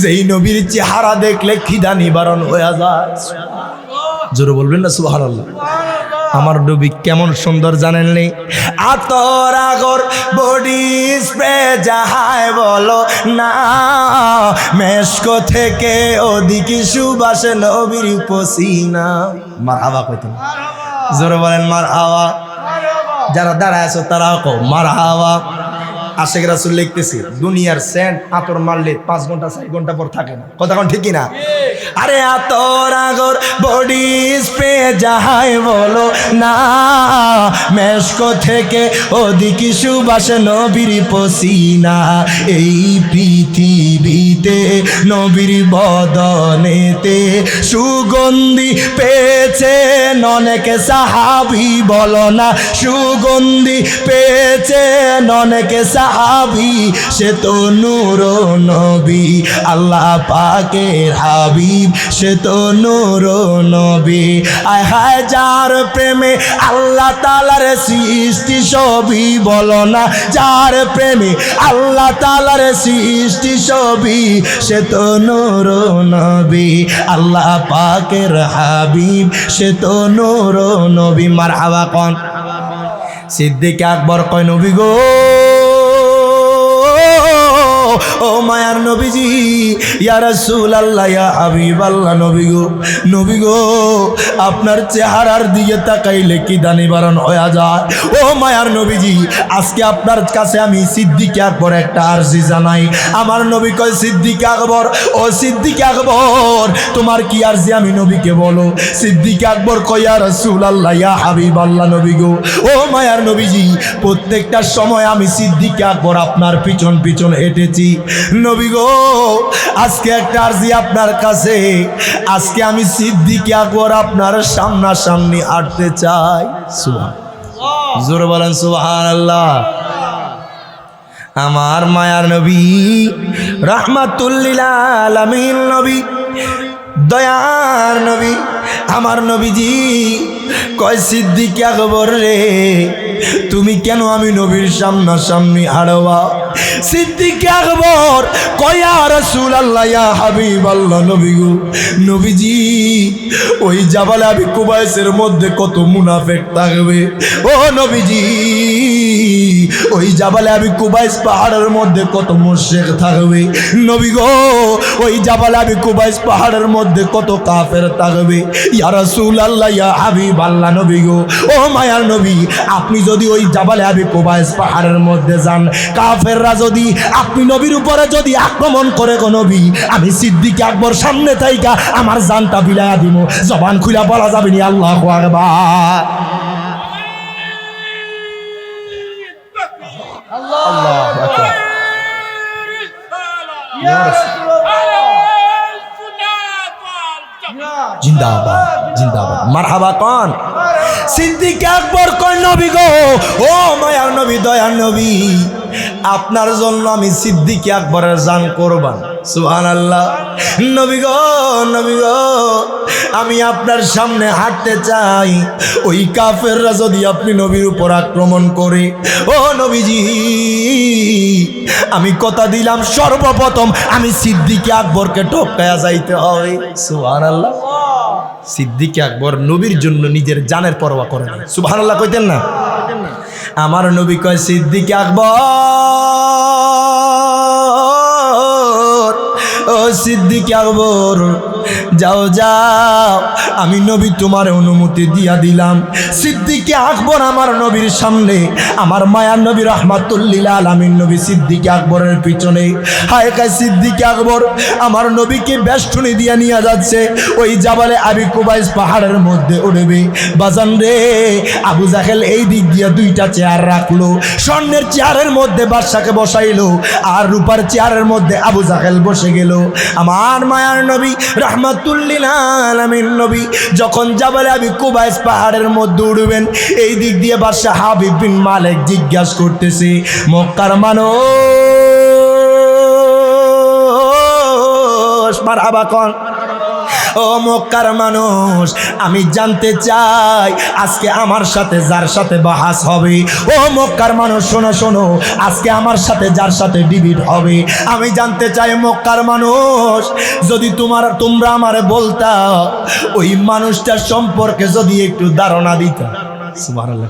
যেই নবীর চেহারা দেখলে খিদা নিবারণ হয়ে যায়। জোরে বলবেন না সুবহানাল্লাহ। আমার নবী কেমন সুন্দর জানেন নি? আতর আগর বডি স্প্রে যাহায় বলো না, মেশকো থেকে ওদিকে সুবাস নবীর পসিনা। মারহাবা কইতেন, জোরে বলেন মারহাবা। যারা দাঁড়ায় আছো তারাও কও মারহাবা। আশিক রাসূল লিখতেছি, দুনিয়ার সেন্ট আতর মারলে 5 ঘন্টা 4 ঘন্টা পর থাকে না। কথা কোন ঠিকই না? আরে আতর আগর বডি স্প্রে যাহাই বলো না, মেশকো থেকে ওদিকে সুবাস নবীর পসিনা। এই পৃথিবীতে নবীর বদনেতে সুগন্ধি পেয়েছেন অনেক সাহাবী, বলো না সুগন্ধি পেয়েছেন অনেক সাহাবী, সে তো নূর নবী, আল্লাহ পাকের হাবিব, সে তো নূর নবী। আয় হায় যার প্রেমে আল্লাহ তাআলার সৃষ্টি সবই, বলো না যার প্রেমে আল্লাহ তাআলার সৃষ্টি সবই, সে তো নূর নবী, আল্লাহ পাকের হাবিব, সে তো নূর নবী। মারহাবা কোন। সিদ্দিক আকবর কয়, নবী গো, ও মায়ার নবীজি, ইয়া রাসূলুল্লাহ, ইয়া হাবিবাল্লাহ, নবী গো আপনার চেহারার দিকে তাকাইলে কি দানি বারণ হয়ে যায়। ও মায়ার নবীজি, আজকে আপনার কাছে আমি সিদ্দিক আকবর একটা আরজি জানাই। আমার নবী কয়, সিদ্দিক আকবর, ও সিদ্দিক আকবর, তোমার কি আরজি আমি নবীকে বলো। সিদ্দিক আকবর কয়, ইয়া রাসূলুল্লাহ, ইয়া হাবিবাল্লাহ, নবী গো, ও মায়ার নবীজি, প্রত্যেকটা সময় আমি সিদ্দিক আকবর আপনার পিছন পিছন হেঁটেছি। নবী গো আজকে একটা আরজি আপনার কাছে, আজকে আমি সিদ্দিক আকবর আপনার সামনাসামনি হাঁটতে চাই। সুবহানাল্লাহ, জোরে বলেন সুবহানাল্লাহ। আমার মায়ার নবী, রাহমাতুল লিল আলামিন নবী, দয়ার নবী, আমার নবীজি কয়, সিদ্দিক আকবর রে, তুমি কেন আমি নবীর সামনাসামনি হাঁটবা। সিদ্দিক আকবর কয়, ইয়া রাসূলুল্লাহ, ইয়া হাবিবাল্লাহ, নবী গো, নবীজি ওই জাবালে আবি কুবাইসের মধ্যে কত মুনাফিক থাকবে। ও নবীজি, ওই জাবালে আবি কুবাইস পাহাড়ের মধ্যে কত মুশরিক থাকবে। নবী গো ওই জাবালে আবি কুবাইস পাহাড়ের মধ্যে কত কাফের থাকবে। ইয়া রাসূলুল্লাহ, ইয়া হাবিবাল্লাহ, নবী গো, ও মায়ার নবী, আপনি যদি ওই জাবালে আবি কুবাইস পাহাড়ের মধ্যে যান, কাফেররা যদি আপনি নবীর উপরে যদি আক্রমণ করে গো নবী, আমি সিদ্দিক আকবর সামনে থাইকা আমার জানটা বিলায়া দিব, জবান খুলা বলা যাবে না আল্লাহু আকবার। আল্লাহু আকবার। জিন্দাবাদ, জিন্দাবাদ, মারহাবা কোন। সিদ্দিক আকবর কয়, নবী গো, ও মায়ার নবী, দয়ার নবী, আপনার জন্য আমি সিদ্দিক আকবরের জান কুরবান। সুবহানাল্লাহ। নবী গো, নবী গো, আমি আপনার সামনে হাঁটতে চাই, ওই কাফেররা যদি আপনি নবীর উপর আক্রমণ করে, ও নবীজি আমি কথা দিলাম সর্বপ্রথম আমি সিদ্দিক আকবরকে টপকায়া যাইতে হবে। সুবহানাল্লাহ। সিদ্দিক আকবর নবীর জন্য নিজের জানের পরোয়া করে না। সুবহানাল্লাহ কইতেন না? আমার নবী কয়, সিদ্দিক আকবর, ও সিদ্দিক আকবর, যাও যাও, আমি নবী তোমার অনুমতি দিয়া দিলাম। সিদ্দিক আকবর আমার নবীর সামনে, আমার মায়ার নবী রাহমাতুল লিল আলামিন নবী সিদ্দিক আকবরের পিছনে। হায় কায় সিদ্দিক আকবর আমার নবীকে বেষ্টনী দিয়া নিয়ে যাচ্ছে, ওই জাবালে আবি কুবাইস পাহাড়ের মধ্যে উঠবে। বাজান রে, আবু জাহেল এই দিক দিয়ে দুইটা চেয়ার রাখলো, স্বর্ণের চেয়ারের মধ্যে বাদশাকে বসাইলো, আর রূপার চেয়ারের মধ্যে আবু জাহেল বসে গেল। আমার মায়ার নবী রাহমাতুল লিল আলামিন নবী যখন জাবালে আবি কুবাইস পাহাড়ের মধ্যে উঠবেন, এই দিক দিয়ে বাদশা হাবিব বিন মালিক জিজ্ঞাসা করতেছে, মক্কার মানুষ, মারহাবা কোন। ও মক্কার মানুষ, আমি জানতে চাই আজকে আমার সাথে যার সাথে বাহাস হবে। ও মক্কার মানুষ শোনো শোনো, আজকে আমার সাথে যার সাথে ডিবেট হবে, আমি জানতে চাই মক্কার মানুষ, যদি তোমরা আমারে বলতা, ওই মানুষটার সম্পর্কে যদি একটু ধারণা দিতা। সুবহানাল্লাহ।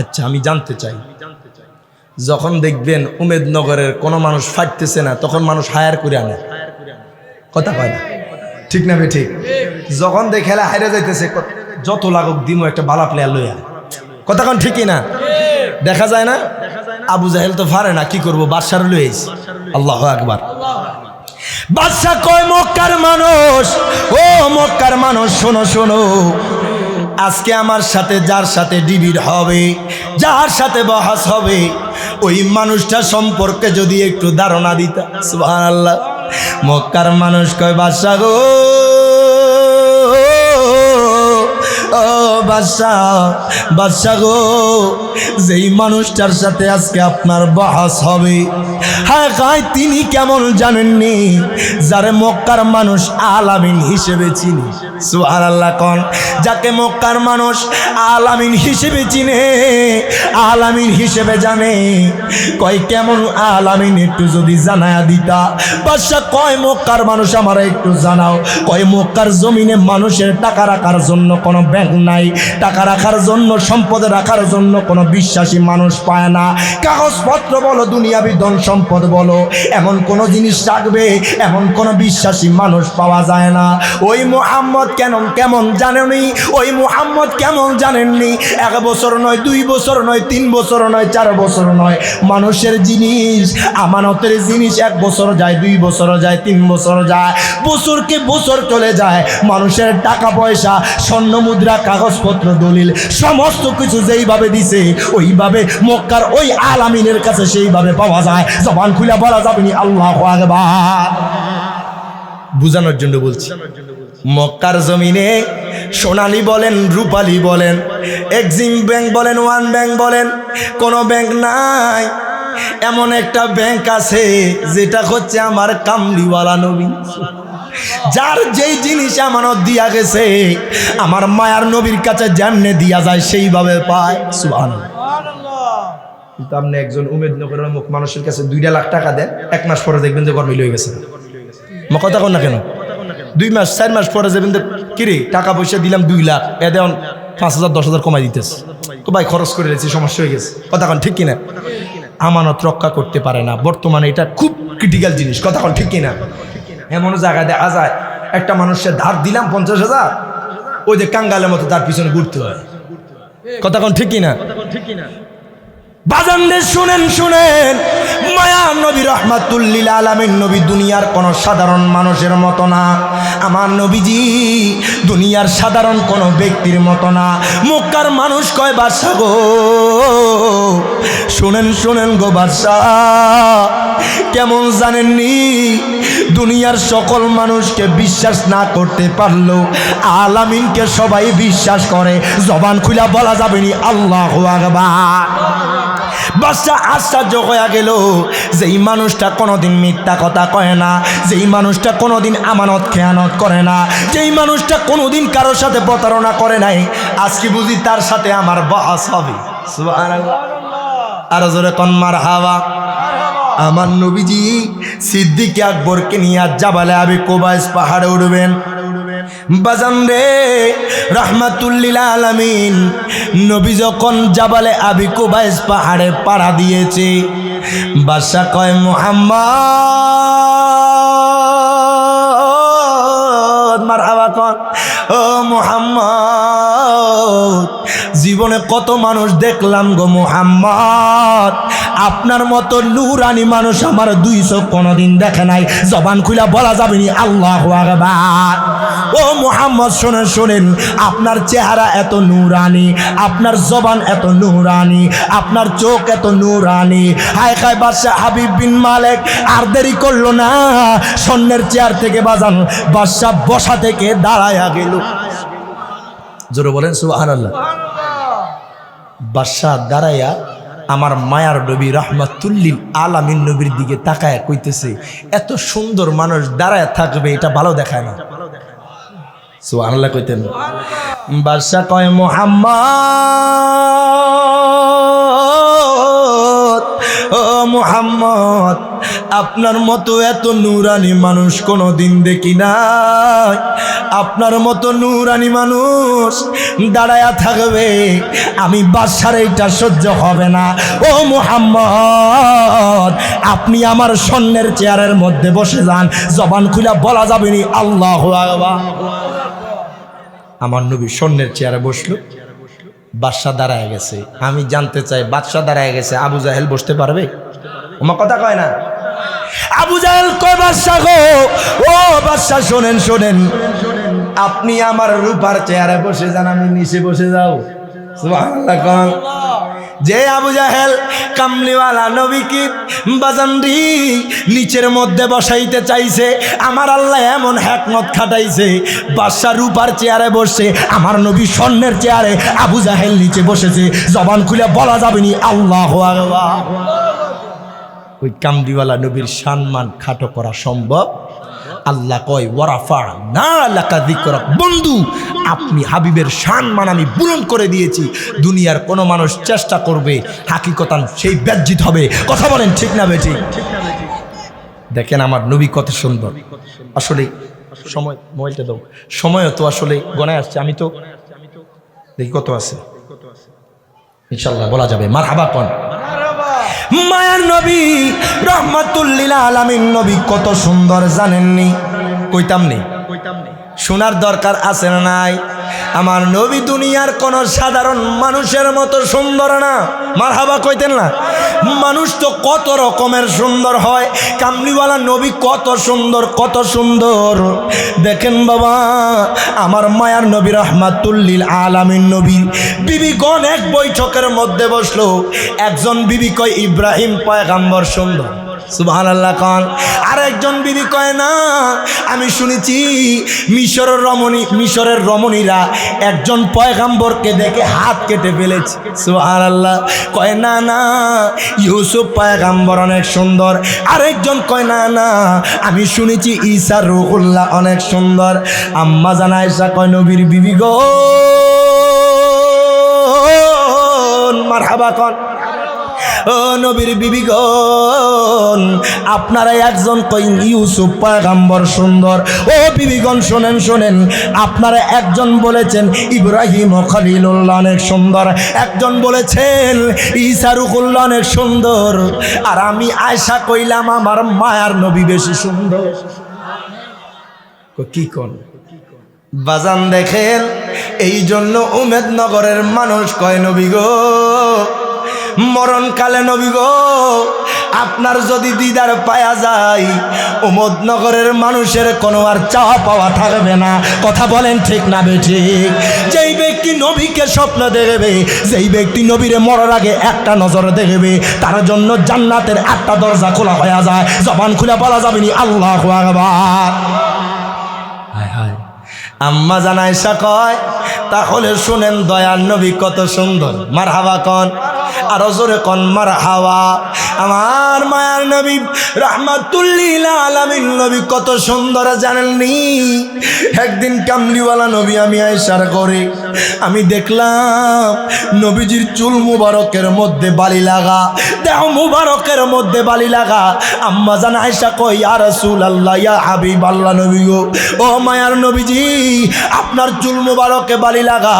আচ্ছা আমি জানতে চাই, যখন দেখবেন উমেদনগরের কোনো মানুষ ফাটতেছে না, তখন মানুষ হায়ার করে আনে, কথা কয় না, ঠিক না? ঠিক। যখন দেখে খেলা হাইরে যাইতেছে, যত লাগুক দিমো একটা ভালো প্লেয়ার লইয়া, কথা কন ঠিকই না? দেখা যায় না? আবু জাহেল তো পারে না, কি করবো, বাদশার লইস। আল্লাহু আকবার। বাদশা কয়, মক্কার মানুষ, ও মক্কার মানুষ শোনো শোনো, আজকে আমার সাথে যার সাথে ডিবেট হবে, যার সাথে বহাস হবে, ওই মানুষটা সম্পর্কে যদি একটু ধারণা দিতা। সুবহানাল্লাহ। মক্কার মানুষ কয়, বাদশা গো, ও বাদশা গো, যেই মানুষটার সাথে আজকে আপনার বহাস হবে, হ্যাঁ গায় তিনি কেমন জানেননি, যারে মক্কার মানুষ আলামিন হিসেবে চিনি। সুবহানাল্লাহ কোন। যাকে মক্কার মানুষ আলামিন হিসেবে চিনে, আলামিন হিসেবে জানে। কয় কেমন আলামিন একটু যদি জানায়া দিতা। বাদশাহ কয় মক্কার মানুষ আমার একটু জানাও। কয় মক্কার জমিনে মানুষের টাকা রাখার জন্য কোনো ব্যাংক নাই, টাকা রাখার জন্য সম্পদ রাখার জন্য কোনো বিশ্বাসী মানুষ পায় না। কাগজপত্র বলো দুনিয়াবি ধন সম্পদ বলো, এমন কোনো জিনিস রাখবে এমন কোনো বিশ্বাসী মানুষ পাওয়া যায় না। ওই মুহাম্মদ কেমন জানেননি? ওই মুহাম্মদ কেমন জানেননি? 1 বছর নয়, 2 বছর নয়, 3 বছর নয়, 4 বছর নয়, মানুষের জিনিস, আমানতের জিনিস 1 বছর যায়, 2 বছর যায়, 3 বছর যায়, বছরকে বছর চলে যায়। মানুষের টাকা পয়সা, স্বর্ণ মুদ্রা, কাগজপত্র, দলিল সমস্ত কিছু যেইভাবে দিছে ওইভাবে মক্কার ওই আলামিনের কাছে সেইভাবে পাওয়া যায়। জবান খুলে বলা যাবে না আল্লাহু আকবার। বুঝানোর জন্য বলছি, মক্কার জমিনে সোনালী বলেন, রূপালী বলেন, এক্সিম ব্যাংক বলেন, ওয়ান ব্যাংক বলেন, কোনো ব্যাংক নাই। এমন একটা ব্যাংক আছে যেটা হচ্ছে আমার কামলিওয়ালা নবী, যার যেই জিনিস আমানত দিয়া গেছে আমার মায়ার নবীর কাছে যেমনে দিয়া যায় সেইভাবে পায়। সুবহানাল্লাহ। কিন্তু আপনি একজন উমেদনগরের মুখ মানুষের কাছে 2 লাখ টাকা দেন, 1 মাস পরে দেখবেন যে গরমিল হয়ে গেছে। কথা কন না কেন? 2 মাস 4 মাস পরে যাবেন, কিরে টাকা পয়সা দিলাম 2 লাখ, এ দেন 5,000 10,000 কমাই দিতেছে, তো ভাই খরচ করে দিয়েছি, সমস্যা হয়ে গেছে। কথা কন ঠিক কিনা? আমানত রক্ষা করতে পারে না। বর্তমানে এটা খুব ক্রিটিক্যাল জিনিস। কথা কন ঠিক কিনা? এমন জায়গায় দেখা যায় একটা মানুষের ধার দিলাম 50,000, ওই যে কাঙ্গালের মতো তার পিছনে ঘুরতে হয়। কথা কন ঠিক কিনা? বাজানরে শুনেন, মায়া নবী রাহমাতুল লিল আলামিন নবী দুনিয়ার কোন সাধারণ মানুষের মতো না। আমার নবীজি দুনিয়ার সাধারণ কোন ব্যক্তির মতো না। মক্কার মানুষ কয় বাদশা গো, শুনেন গো বাদশা, কেমন জানেননি? দুনিয়ার সকল মানুষকে বিশ্বাস না করতে পারলেও আলামিনকে সবাই বিশ্বাস করে। জবান খুলা বলা যাবে না আল্লাহু আকবার। বাদশা আশ্চর্য হয়ে গেল, যেই মানুষটা কোনোদিন মিথ্যা কথা কয় না, যেই মানুষটা কোনোদিন আমানত খেয়ানত করে না, যেই মানুষটা কোনোদিন কারোর সাথে প্রতারণা করে নাই, আজকে বুঝি তার সাথে আমার বাস হবে। সুবহানাল্লাহ। আর জোরে কোন মারহাবা। আমার নবীজি সিদ্দিক আকবরকে নিয়ে জাবালে আবি কুবাইস পাহাড়ে উঠবেন। বাজান রে রাহমাতুল লিল আলামিন নবী যখন জাবালে আবি কুবাইস পাহাড়ে পাড়া দিয়েছে, বাদশা কয় মুহাম্মদ, মারহাবা কন, ও মুহাম্মদ, জীবনে কত মানুষ দেখলাম গো মুহাম্মদ, আপনার মতো নূরানি মানুষ আমার 2 চোখ কোনোদিন দেখে নাই। জবান খুলা বলা যাবে না আল্লাহু আকবার। ও মুহাম্মদ শোনেন, আপনার চেহারা এত নূরানি, আপনার জবান এত নূরানি, আপনার চোখ এত নূরানি। হায় খায় বাদশা হাবিব বিন মালিক আর দেরি করলো না, স্বর্ণের চেয়ার থেকে বাজান বাদশা বসা থেকে দাঁড়ায়া গেল। জোরে বলেন সুবহানাল্লাহ। বাদশা দাঁড়ায়া আমার মায়ার নবী রাহমাতুল লিল আলামিন নবীর দিকে তাকায় কইতেছে, এত সুন্দর মানুষ দাঁড়ায় থাকবে এটা ভালো দেখায় না। সুবহানাল্লাহ কইতেন। বাদশা কয় মুহাম্মদ, ও মুহাম্মদ, আপনার মতো এত নূরানি মানুষ কোনোদিন দেখি নাই। আপনার মতো নূরানি মানুষ দাঁড়ায়া থাকবে, আমি বাদশার এইটা সহ্য হবে না। ও মুহাম্মদ, আপনি আমার স্বর্ণের চেয়ারের মধ্যে বসে যান। জবান খুলে বলা যাবে না আল্লাহু আকবার। আমার নবী স্বর্ণের চেয়ারে বসলো, বাদশা দাঁড়ায় গেছে। আমি জানতে চাই, বাদশা দাঁড়ায় গেছে, আবু জাহেল বসতে পারবে? আমার কথা কয় না। আবু জাহেল কয় বাদশা গো, ও বাদশা শোনেন, আপনি আমার রূপার চেয়ারে বসে যান, আমি নিচে বসে যাও। সুবহানাল্লাহ কোন। যে আবু জাহেল কামলিওয়ালা নবীকে বাজানরি নিচের মধ্যে বসাইতে চাইছে, আমার আল্লাহ এমন হিকমত খাটাইছে, বাদশা রূপার চেয়ারে বসে, আমার নবী স্বর্ণের চেয়ারে, আবু জাহেল নিচে বসেছে। জবান খুলে বলা যাবে না আল্লাহু আকবার। ওই কামলিওয়ালা নবীর সম্মান খাটো করা সম্ভব? আল্লাহ কয় ওয়ারাফা না লাকা যিকরাক, বন্ধু আপনি হাবিবের সম্মান আমি বুলন্দ করে দিয়েছি। দুনিয়ার কোনো মানুষ চেষ্টা করবে হাকিকতান সেই ব্যর্জিত হবে। কথা বলেন ঠিক না বেঠিক? দেখেন আমার নবী কত সুন্দর। আসলে সময়, মোবাইলটা দাও, সময়ও তো আসলে গণায় আসছে। আমি তো দেখি কত আছে, ইনশাল্লাহ বলা যাবে। মারহাবা কোন মায়ার নবী রহমাতুল লিল আলামিন নবী কত সুন্দর জানেননি? কইতাম নেই, শোনার দরকার আছে না নাই? আমার নবী দুনিয়ার কোন সাধারণ মানুষের মতো সুন্দর না। মারহাবা কইতেন না? মানুষ তো কত রকমের সুন্দর হয়, কামলিওয়ালা নবী কত সুন্দর, কত সুন্দর। দেখেন বাবা, আমার মায়ার নবী রহমাতুল লিল আলামিন নবী বিবিগণ এক বৈঠকের মধ্যে বসলো। একজন বিবি কয় ইব্রাহিম পয়গম্বর সুন্দর, সুবহানাল্লাহ কান। আরেকজন বিবি কয় না, আমি শুনেছি মিশরের রমণীরা একজন পয়গম্বরকে দেখে হাত কেটে ফেলেছে, সুবহানাল্লাহ। কয় না না, ইউসুফ পয়গম্বর অনেক সুন্দর। আরেকজন কয় না না, আমি শুনেছি ঈসা রূহুল্লাহ অনেক সুন্দর। আম্মা জান আয়েশা কয় নবীর বিবি গো, মারহাবা কন, ও নবীর বিবিগণ, আপনারা একজন কই ইউসুফ পয়গম্বর সুন্দর। ও বিবিগণ শোনেন শোনেন, আপনারা একজন বলেছেন ইব্রাহিম খলিলুল্লাহ অনেক সুন্দর, একজন বলেছেন ঈসা রূহুল্লাহ অনেক সুন্দর, আর আমি আয়েশা কইলাম আমার মায়ার নবী বেশি সুন্দর। কি কোন বাজান দেখেন, এই জন্য উমেদনগরের মানুষ কয় নবী গো, মরণকালে নবী গো আপনার যদি দিদার পায়া যায়, উমদনগরের মানুষের কোনো আর চাওয়া পাওয়া থাকবে না। কথা বলেন ঠিক না বেঠিক? যেই ব্যক্তি নবীকে স্বপ্ন দেখবে, যেই ব্যক্তি নবীরে মরার আগে একটা নজর দেখবে, তার জন্য জান্নাতের একটা দরজা খোলা হয়ে যায়। জবান খুলে বলা যাবে নি আল্লাহু আকবার। হায় হায়, আম্মা জান আয়েশা কয় তাহলে শুনেন দয়ার নবী কত সুন্দর। মারহাবা কন, আর জোরে কন মারহাবা। আমার মায়ার নবী রাহমাতুল লিল আলামিন নবী কত সুন্দর জানেননি? একদিন কামলিওয়ালা নবী আমি আয়েশার করে আমি দেখলাম নবীজির চুল মুবারকের মধ্যে বালি লাগা, দেহ মুবারকের মধ্যে বালি লাগা। আম্মা জান আয়েশা কয় ইয়া রাসূলুল্লাহ, ইয়া হাবিবাল্লাহ, নবী গো, ও মায়ার নবীজি আপনার চুল মুবারকে বালি লাগা,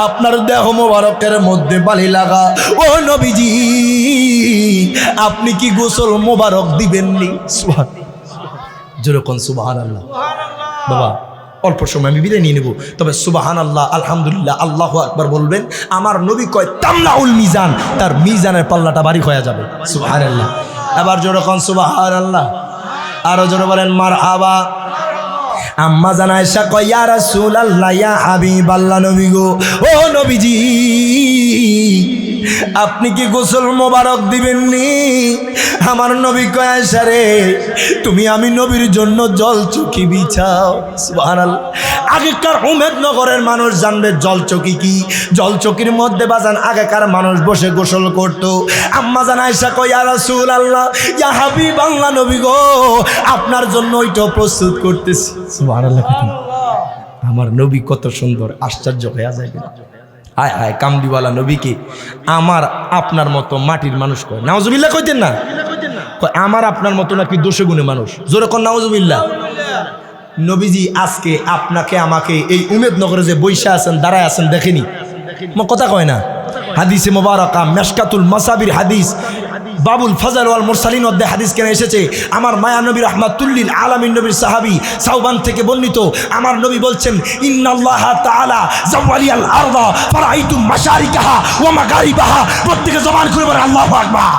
আপনার দেহ মুবারকের মধ্যে বালি লাগা। ও নবীজি আপনি কি গোসল মুবারক দিবেননি? যেরকম সুবহানাল্লাহ। বাবা অল্প সময় আমি বিদায় নিয়ে নেব, তবে সুবহানাল্লাহ আলহামদুলিল্লাহ আল্লাহু আকবার বলবেন। আমার নবী কয় তামলাউল মিজান, তার মিজানের পাল্লাটা ভারী হয়ে যাবে। সুবহানাল্লাহ। এবার যেরকম সুবহানাল্লাহ, আরো জোরে বলেন মারহাবা। আম্মা জান আয়েশা কয় ইয়া রাসূলুল্লাহ, ইয়া হাবিবাল্লাহ, নবী গো, ও নবীজি আপনি কি গোসল মোবারক দিবেননি? আমার নবী কয় আয়েশা রে, তুমি আমি নবীর জন্য জল চকি বিছাও। সুবহানাল্লাহ। আগেকার উমেদনগরের মানুষ জানবে জল চকি কি। জল চকির মধ্যে বাজান আগেকার মানুষ বসে গোসল করত। আম্মা জান আয়েশা কয় ইয়া রাসূলুল্লাহ, ইয়া হাবিবাল্লাহ, নবী গো আপনার জন্য ওইটা প্রস্তুত করতেছি। সুবহানাল্লাহ। আমার নবী কত সুন্দর, আশ্চর্য হয়ে যায়। হায় হায়, কামলিওয়ালা নবীকে আমার আপনার মতো মাটির মানুষ কয়। নাউজুবিল্লাহ কইতেন না? কয় আমার আপনার মতো নাকি দোষে গুণে মানুষ। জোরে কোন নাউজুবিল্লাহ। নবীজি আজকে আপনাকে আমাকে এই উমেদনগরে যে বৈশা আছেন, দাঁড়ায় আছেন, দেখেনি? কথা কয় না? হাদিসে মোবারকা মেশকাতুল মাসাবির হাদিস বাবুল ফাজাল ওয়াল মুরসালিন অধ্যায়ে হাদিস কেন এসেছে। আমার মায়া নবী রাহমাতুল লিল আলামিন নবীর সাহাবী সাওবান থেকে বর্ণিত, আমার নবী বলছেন ইন্নাল্লাহ তাআলা যাওয়ালিয়াল আরদা ফারাইতু মাশারিকাহা ওয়া মাগারিবাহা। প্রত্যেকে জবান করে বলে আল্লাহু আকবার।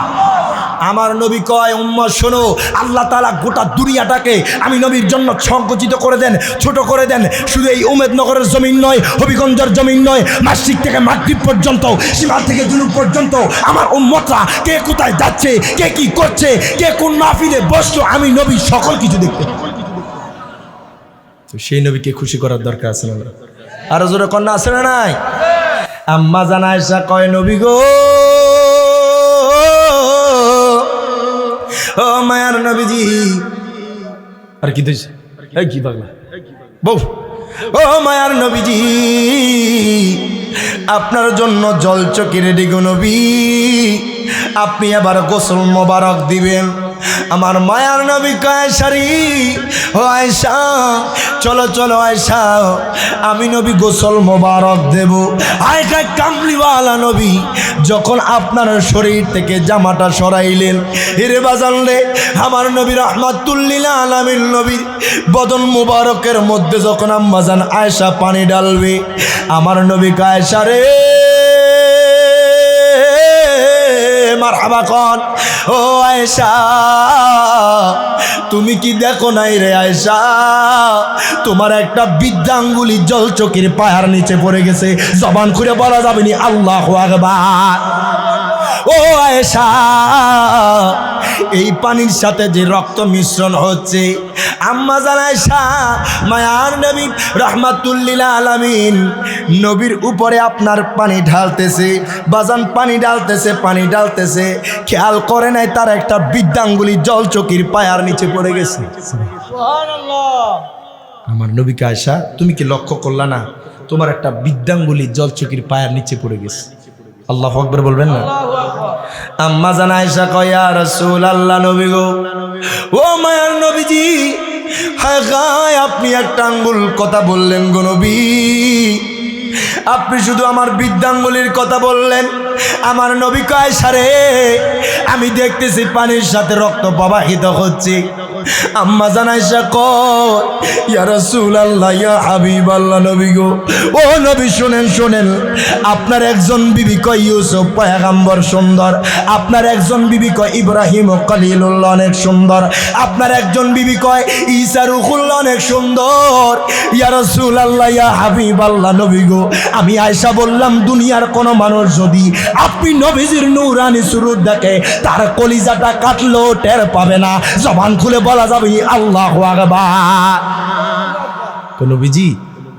আমার নবী কয় উম্মত শোনো, আল্লাহ তাআলা গোটা দুনিয়াটাকে আমি নবীর জন্য সংকুচিত করে দেন, ছোট করে দেন। শুধু এই উমেদনগরের জমিন নয়, হবিগঞ্জের জমিন নয়, মাসিক থেকে মাগরিব পর্যন্ত, সীমান্ত থেকে জুনুব পর্যন্ত আমার উম্মতরা কে কোথায় যাচ্ছে, কে কি করছে, কে কোন মাহফিলে বসলো, আমি নবী সকল কিছু দেখতে। তো সেই নবীকে খুশি করার দরকার আছে না? আরো জোরে কন্যা আছে না নাই? আম্মা জান আয়েশা কয় নবী গো, ও মায়ার নবীজি, আর কি দিয়েছে এই কি পাগলা বউ ও মায়ার নবীজি আপনার জন্য জল চকি রেডি গো নবী আপনি আবার গোসল মোবারক দিবেন আমার মায়ার নবী কয়েসারি ও আয়েশা চলো চলো আয়েশা আমি নবী গোসল মোবারক দেব আয়েশা কামলিওয়ালা নবী যখন আপনার শরীর থেকে জামাটা সরাইলেন হিরে বাজান রে আমার নবী রাহমাতুল লিল আলামিন নবীর বদন মোবারকের মধ্যে যখন আম্মাজান আয়েশা পানি ডালবে আমার নবী আয়েশা রে মারহাবা কন ও আয়েশা তুমি কি দেখো নাই রে আয়েশা তোমার একটা বৃদ্ধাঙ্গুলি জল চকির পায়ের নিচে পড়ে গেছে জবান খুলে বলা যাবে নি আল্লাহু আকবার ও আয়েশা এই পানির সাথে যে রক্ত মিশ্রণ হচ্ছে আম্মা জান আয়েশা মায়ার নবী রাহমাতুল লিল আলামিন নবীর উপরে আপনার পানি ঢালতেছে বাজান পানি ঢালতেছে খেয়াল করে নাই তার একটা বৃদ্ধাঙ্গুলি জল চকির পায়ার নিচে পড়ে গেছে সুবহানাল্লাহ আমার নবীকে আয়েশা তুমি কি লক্ষ্য করলা না তোমার একটা বৃদ্ধাঙ্গুলি জল চকির পায়ার নিচে পড়ে গেছে আল্লাহু আকবার বলবেন না আম্মা জান আয়েশা কয় ইয়া রাসূলুল্লাহ নবী গো ও মায়ার নবীজি হায় গায় আপনি একটা আঙ্গুল কথা বললেন গো নবী আপনি শুধু আমার বৃদ্ধাঙ্গুলির কথা বললেন আমার নবী কয় আয়েশা রে আমি দেখতেছি পানির সাথে রক্ত প্রবাহিত হচ্ছে আম্মা জান আয়েশা কয় ইয়া রাসূলুল্লাহ ইয়া হাবিবাল্লাহ নবী গো ও নবী শুনেন আপনার একজন বিবি কয় ইউসুফ পয়গম্বর সুন্দর আপনার একজন বিবি কয় ইব্রাহিম খলিলুল্লাহ অনেক সুন্দর আপনার একজন বিবি কয় ঈসা রূহুল্লাহ অনেক সুন্দর ইয়া রাসূলুল্লাহ ইয়া হাবিবাল্লাহ নবী গো আমি আয়েশা বললাম দুনিয়ার কোন মানুষ যদি আপনি নবীজির নূরানি সুরত দেখে তার কলিজাটা কাটলো টের পাবে না জবান খুলে বলা যাবে আল্লাহু আকবার নবীজি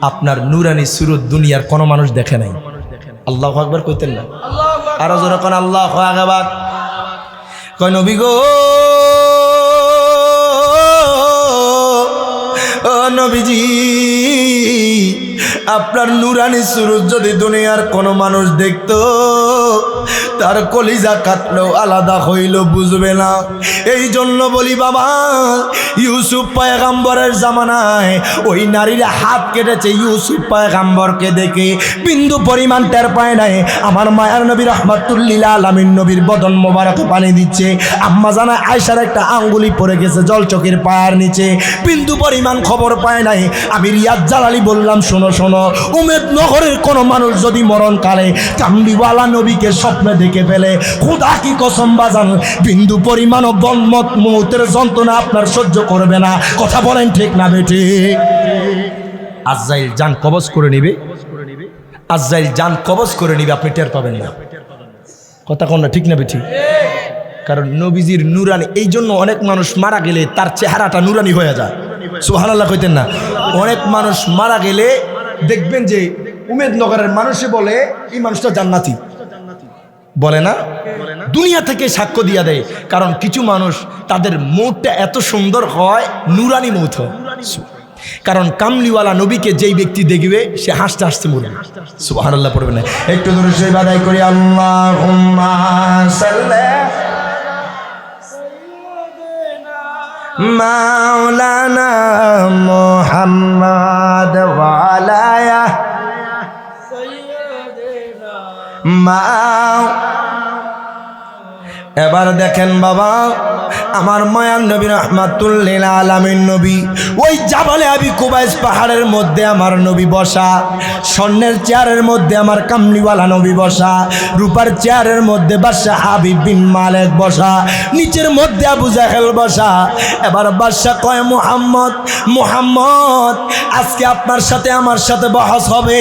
আপনার নূরানি সুরত দুনিয়ার কোন মানুষ দেখে নাই আল্লাহু আকবার কইতেন না আর জোরে কোন আল্লাহু আকবার কয় নবী গো ও নবীজি আপনার নূরানি সুরত যদি দুনিয়ার কোন মানুষ দেখতো তার কলিজা কাটলো আলাদা হইল বুঝবে না এই জন্য বলি বাবা ইউসুফ পয়গম্বরের জামানায় ওই নারীর হাত কেটেছে ইউসুফ পয়গম্বরকে দেখে বিন্দু পরিমাণ টের পায় নাই আমার মায়ার নবী রাহমাতুল লিল আলামিন নবীর বদন মোবারকে পানি দিচ্ছে আম্মা জানা আয়েশার একটা আঙ্গুলি পড়ে গেছে জল চকির পায়ের নিচে বিন্দু পরিমাণ খবর পায় নাই আমি রিয়াদ জালালি বললাম শোনো উমেদ নগরের কোন মানুষ যদি মরণকালে কামলিওয়ালা নবীকে স্বপ্নে দেখে ফেলে খোদা কি কসম বাজান বিন্দু পরিমাণ মৌতের যন্ত্রণা আপনার সহ্য করবে না কথা বলেন ঠিক না বেঠি আজরাইল জান কবজ করে নিবে আজরাইল জান কবজ করে নিবে আপনি টের পাবেন না কথা কোন না ঠিক না বেঠি কারণ নবীজির নূরানি এই জন্য অনেক মানুষ মারা গেলে তার চেহারাটা নূরানি হয়ে যায় সুবহানাল্লাহ কইতেন না অনেক মানুষ মারা গেলে দেখবেন যে উমেদনগরের মানুষে বলে এই মানুষটা জান্নাতি বলে না দুনিয়া থেকে সাক্ষ্য দিয়া দেয় কারণ কিছু মানুষ তাদের মৌতটা এত সুন্দর হয় নূরানি মৌত হয় কারণ কামলিওয়ালা নবীকে যেই ব্যক্তি দেখবে সে হাসতে হাসতে মরবে সুবহানাল্লাহ পড়বে না একটু দূরে সে বাদাই করি আল্লাহুম্মা সাল্লি মাওলানা মুহাম্মদ ওয়া আলা সাইয়্যিদিনা এবার দেখেন বাবা আমার মায়ার নবী রাহমাতুল লিল আলামিন নবী ওই জাবালে আবি কুবাইস পাহাড়ের মধ্যে আমার নবী বসা স্বর্ণের চেয়ারের মধ্যে আমার কামলিওয়ালা নবী বসা রূপার চেয়ারের মধ্যে বাদশা হাবিব বিন মালিক বসা নিচের মধ্যে আবু জাহেল বসা এবার বাদশা কয় মুহাম্মদ আজকে আপনার সাথে আমার সাথে বহস হবে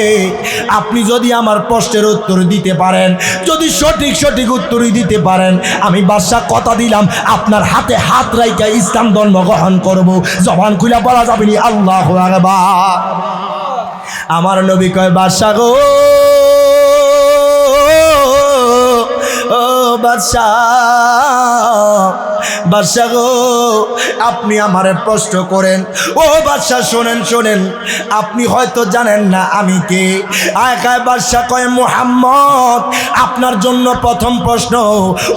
আপনি যদি আমার প্রশ্নের উত্তর দিতে পারেন যদি সঠিক উত্তরই দিতে পারেন আমি বাদশা কথা দিলাম আপনার হাতে হাত রাইখা ইসলাম ধর্ম গ্রহণ করব জবান খুলে বলা যাবে না আল্লাহু আকবার আমার নবী কয় বাদশা গো ও বাদশাহ, বাদশাহ গো আপনি আমারে প্রশ্ন করেন। ও বাদশাহ শোনেন শোনেন, আপনি হয়তো জানেন না আমি কে। আয় বাদশাহ কয় মুহাম্মদ, আপনার জন্য প্রথম প্রশ্ন,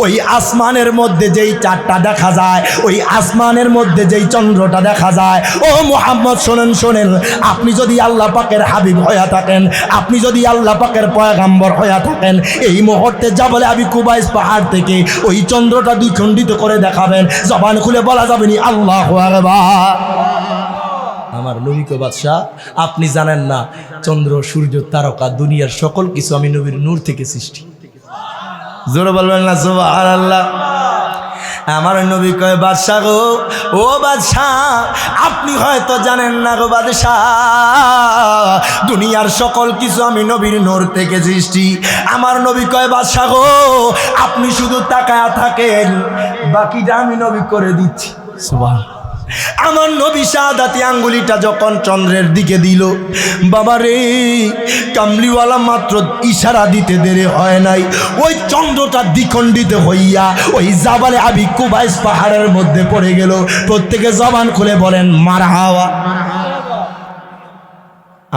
ওই আসমানের মধ্যে যেই চাঁদটা দেখা যায়, ওই আসমানের মধ্যে যেই চন্দ্রটা দেখা যায়, ও মুহাম্মদ শোনেন শোনেন, আপনি যদি আল্লাহ পাকের হাবিব হয়ে থাকেন, আপনি যদি আল্লাহ পাকের পয়গাম্বর হয়ে থাকেন, এই মুহূর্তে জাবলে আবি কুবাইস পাহাড় থেকে ওই চন্দ্রটা দ্বিখণ্ডিত করে দেখাবেন, জবান খুলে বলা যাবে নি আল্লাহু আকবার। আমার নবীকে বাদশাহ আপনি জানেন না, চন্দ্র সূর্য তারকা দুনিয়ার সকল কিছু আমি নবীর নূর থেকে সৃষ্টি। জোরে বলবেন না সুবহানাল্লাহ। আমার নবী কয় বাদশাহ গো, ও বাদশাহ আপনি হয়তো জানেন না গো বাদশাহ, দুনিয়ার সকল কিছু আমি নবীর নূর থেকে সৃষ্টি। আমার নবী কয় বাদশাহ গো আপনি শুধু তাকায়া থাকেন, বাকিটা আমি নবী করে দিচ্ছি। সুবহান। আমার নবী শাহাদাতি আঙ্গুলিটা যখন চন্দ্রের দিকে দিল, বাবা রে কামলিওয়ালা মাত্র ইশারা দিতে দেরি হয় নাই, ওই চন্দ্রটা দ্বিখণ্ডিত হইয়া ওই জাবালে আবি কুবাইস পাহাড়ের মধ্যে পড়ে গেল। প্রত্যেকে জবান খুলে বলেন মারহাবা।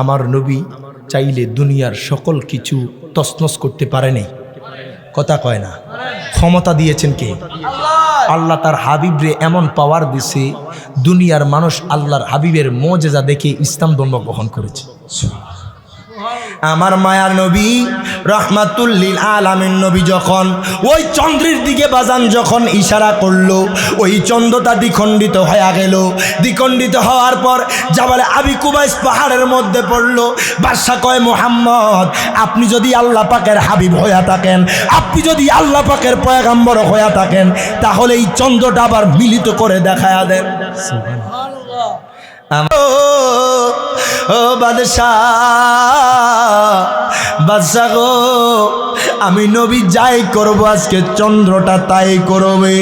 আমার নবী চাইলে দুনিয়ার সকল কিছু তছনছ করতে পারে নাই, কথা কয় না। ক্ষমতা দিয়েছেন কে? আল্লাহ তার হাবিবরে এমন পাওয়ার দিছে, দুনিয়ার মানুষ আল্লাহর হাবিবের মুজিজা দেখে ইসলাম ধর্ম গ্রহণ করেছে। আমার মায়ার নবী রাহমাতুল লিল আলামিন নবী যখন ওই চন্দ্রের দিকে বাজান যখন ইশারা করলো, ওই চন্দ্রটা দ্বিখণ্ডিত হয়ে গেল। দ্বিখণ্ডিত হওয়ার পর জাবালে আবি কুবাইস পাহাড়ের মধ্যে পড়লো। বাদশা কয় মুহাম্মদ আপনি যদি আল্লাহ পাকের হাবিব হয়ে থাকেন, আপনি যদি আল্লাহ পাকের পয়গাম্বর হয়ে থাকেন, তাহলে এই চন্দ্রটা আবার মিলিত করে দেখায়া দেন। ও বাদশাহ, বাদশাহ গো আমি নবী যাই করব আজকে চন্দ্রটা তাই করবে।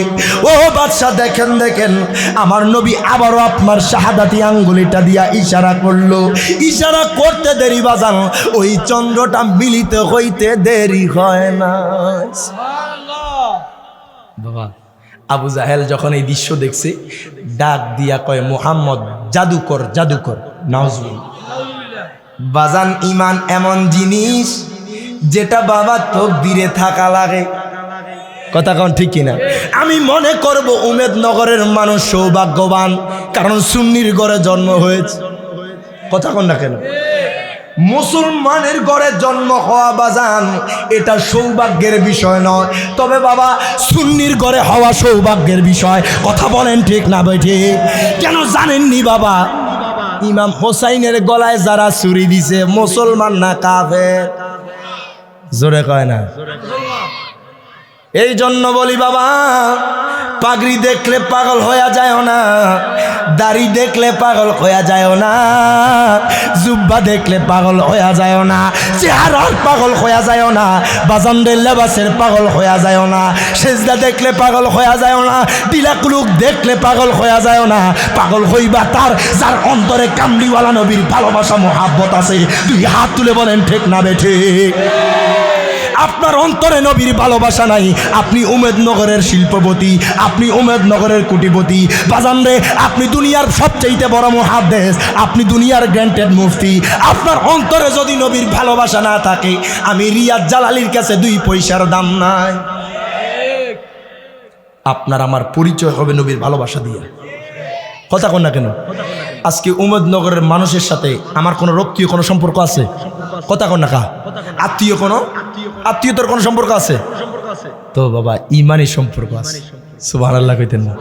ও বাদশাহ দেখেন দেখেন, আমার নবী আবারও আপনার শাহাদাতি আঙ্গুলিটা দিয়া ইশারা করলো। ইশারা করতে দেরি বাজান, ওই চন্দ্রটা মিলিত হইতে দেরি হয় না। বাবা আবু জাহেল যখন এই দৃশ্য দেখছে, ডাক দিয়া কয় মুহাম্মদ জাদুকর জাদুকর। নাউজুবিল্লাহ। বাজান ইমান এমন জিনিস যেটা বাবা তকদিরে থাকা লাগে, কথা কোন ঠিক কিনা? আমি মনে করব উমেদনগরের মানুষ সৌভাগ্যবান, কারণ সুন্নির ঘরে জন্ম হয়েছে, কথা কোন না কেন? মুসলমানের ঘরে জন্ম হওয়া বাজান এটা সৌভাগ্যের বিষয় নয়, তবে বাবা সুন্নির ঘরে হওয়া সৌভাগ্যের বিষয়। কথা বলেন ঠিক না বেঠে? কেন জানেননি বাবা, ইমাম হোসাইনের গলায় যারা ছুরি দিছে মুসলমান না কাফের? জোরে কয় না? এই জন্য বলি বাবা, পাগড়ি দেখলে পাগল হয়ে যায় না, দাড়ি দেখলে পাগল হয়ে যায় না, জুব্বা দেখলে পাগল হয়ে যায় না, চেহারার পাগল হয়ে যায় না, বাজানদের লেবাসের পাগল হয়ে যায় না, সেজদা দেখলে পাগল হয়ে যায় না, টিলাকুলুক দেখলে পাগল হয়ে যায় না। পাগল হইবা তার যার অন্তরে কামলিওয়ালা নবীর ভালোবাসা মোহাব্বত আছে। দুই হাত তুলে বলেন ঠিক না বেঠে? আপনার অন্তরে নবীর ভালোবাসা নাই, আপনি উমেদনগরের শিল্পপতি, আপনি উমেদনগরের কোটিপতি বাজান রে, আপনি দুনিয়ার সবচেয়ে বড় মুহাদ্দিস, আপনি দুনিয়ার গ্র্যান্টেড মুফতি। আপনার অন্তরে যদি নবীর ভালোবাসা না থাকে, আমি রিয়াজ জালালির কাছে 2 পয়সার দাম নাই। আপনার আমার পরিচয় হবে নবীর ভালোবাসা দিয়ে, কথা কোন না কেন? আজকে উমেদনগরের মানুষের সাথে আমার কোনো রক্তীয় কোনো সম্পর্ক আছে? কথা কোন না কা? আত্মীয়তার কোনো সম্পর্ক আছে? তো বাবা ইমানি সম্পর্ক আছে। সুবহানাল্লাহ কইতেন না?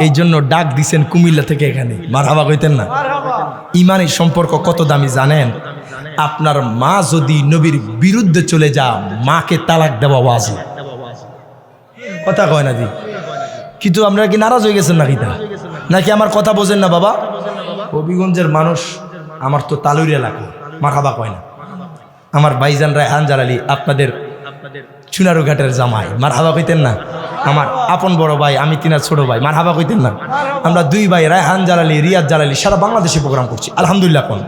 এই জন্য ডাক দিছেন কুমিল্লা থেকে এখানে, মারহাবা কইতেন না? ইমানি সম্পর্ক কত দামি জানেন? আপনার মা যদি নবীর বিরুদ্ধে চলে যা, মাকে তালাক দেওয়া ওয়াজিব, কথা কয় না দি? কিন্তু আপনারা কি নারাজ হয়ে গেছেন নাকি? নাকি আমার কথা বোঝেন না বাবা? হবিগঞ্জের মানুষ, আমার তো তালুর এলাকা, মারহাবা কয় না? আমার ভাইজান রায়হান জালালি আপনাদের চুনারু ঘাটের জামাই, মারহাবা কইতেন না? আমার আপন বড় ভাই, আমি তিনার ছোট ভাই, মারহাবা কইতেন না? আমরা দুই ভাই রায়হান জালালি, রিয়াদ জালালি সারা বাংলাদেশে প্রোগ্রাম করছি আলহামদুলিল্লাহ। কোন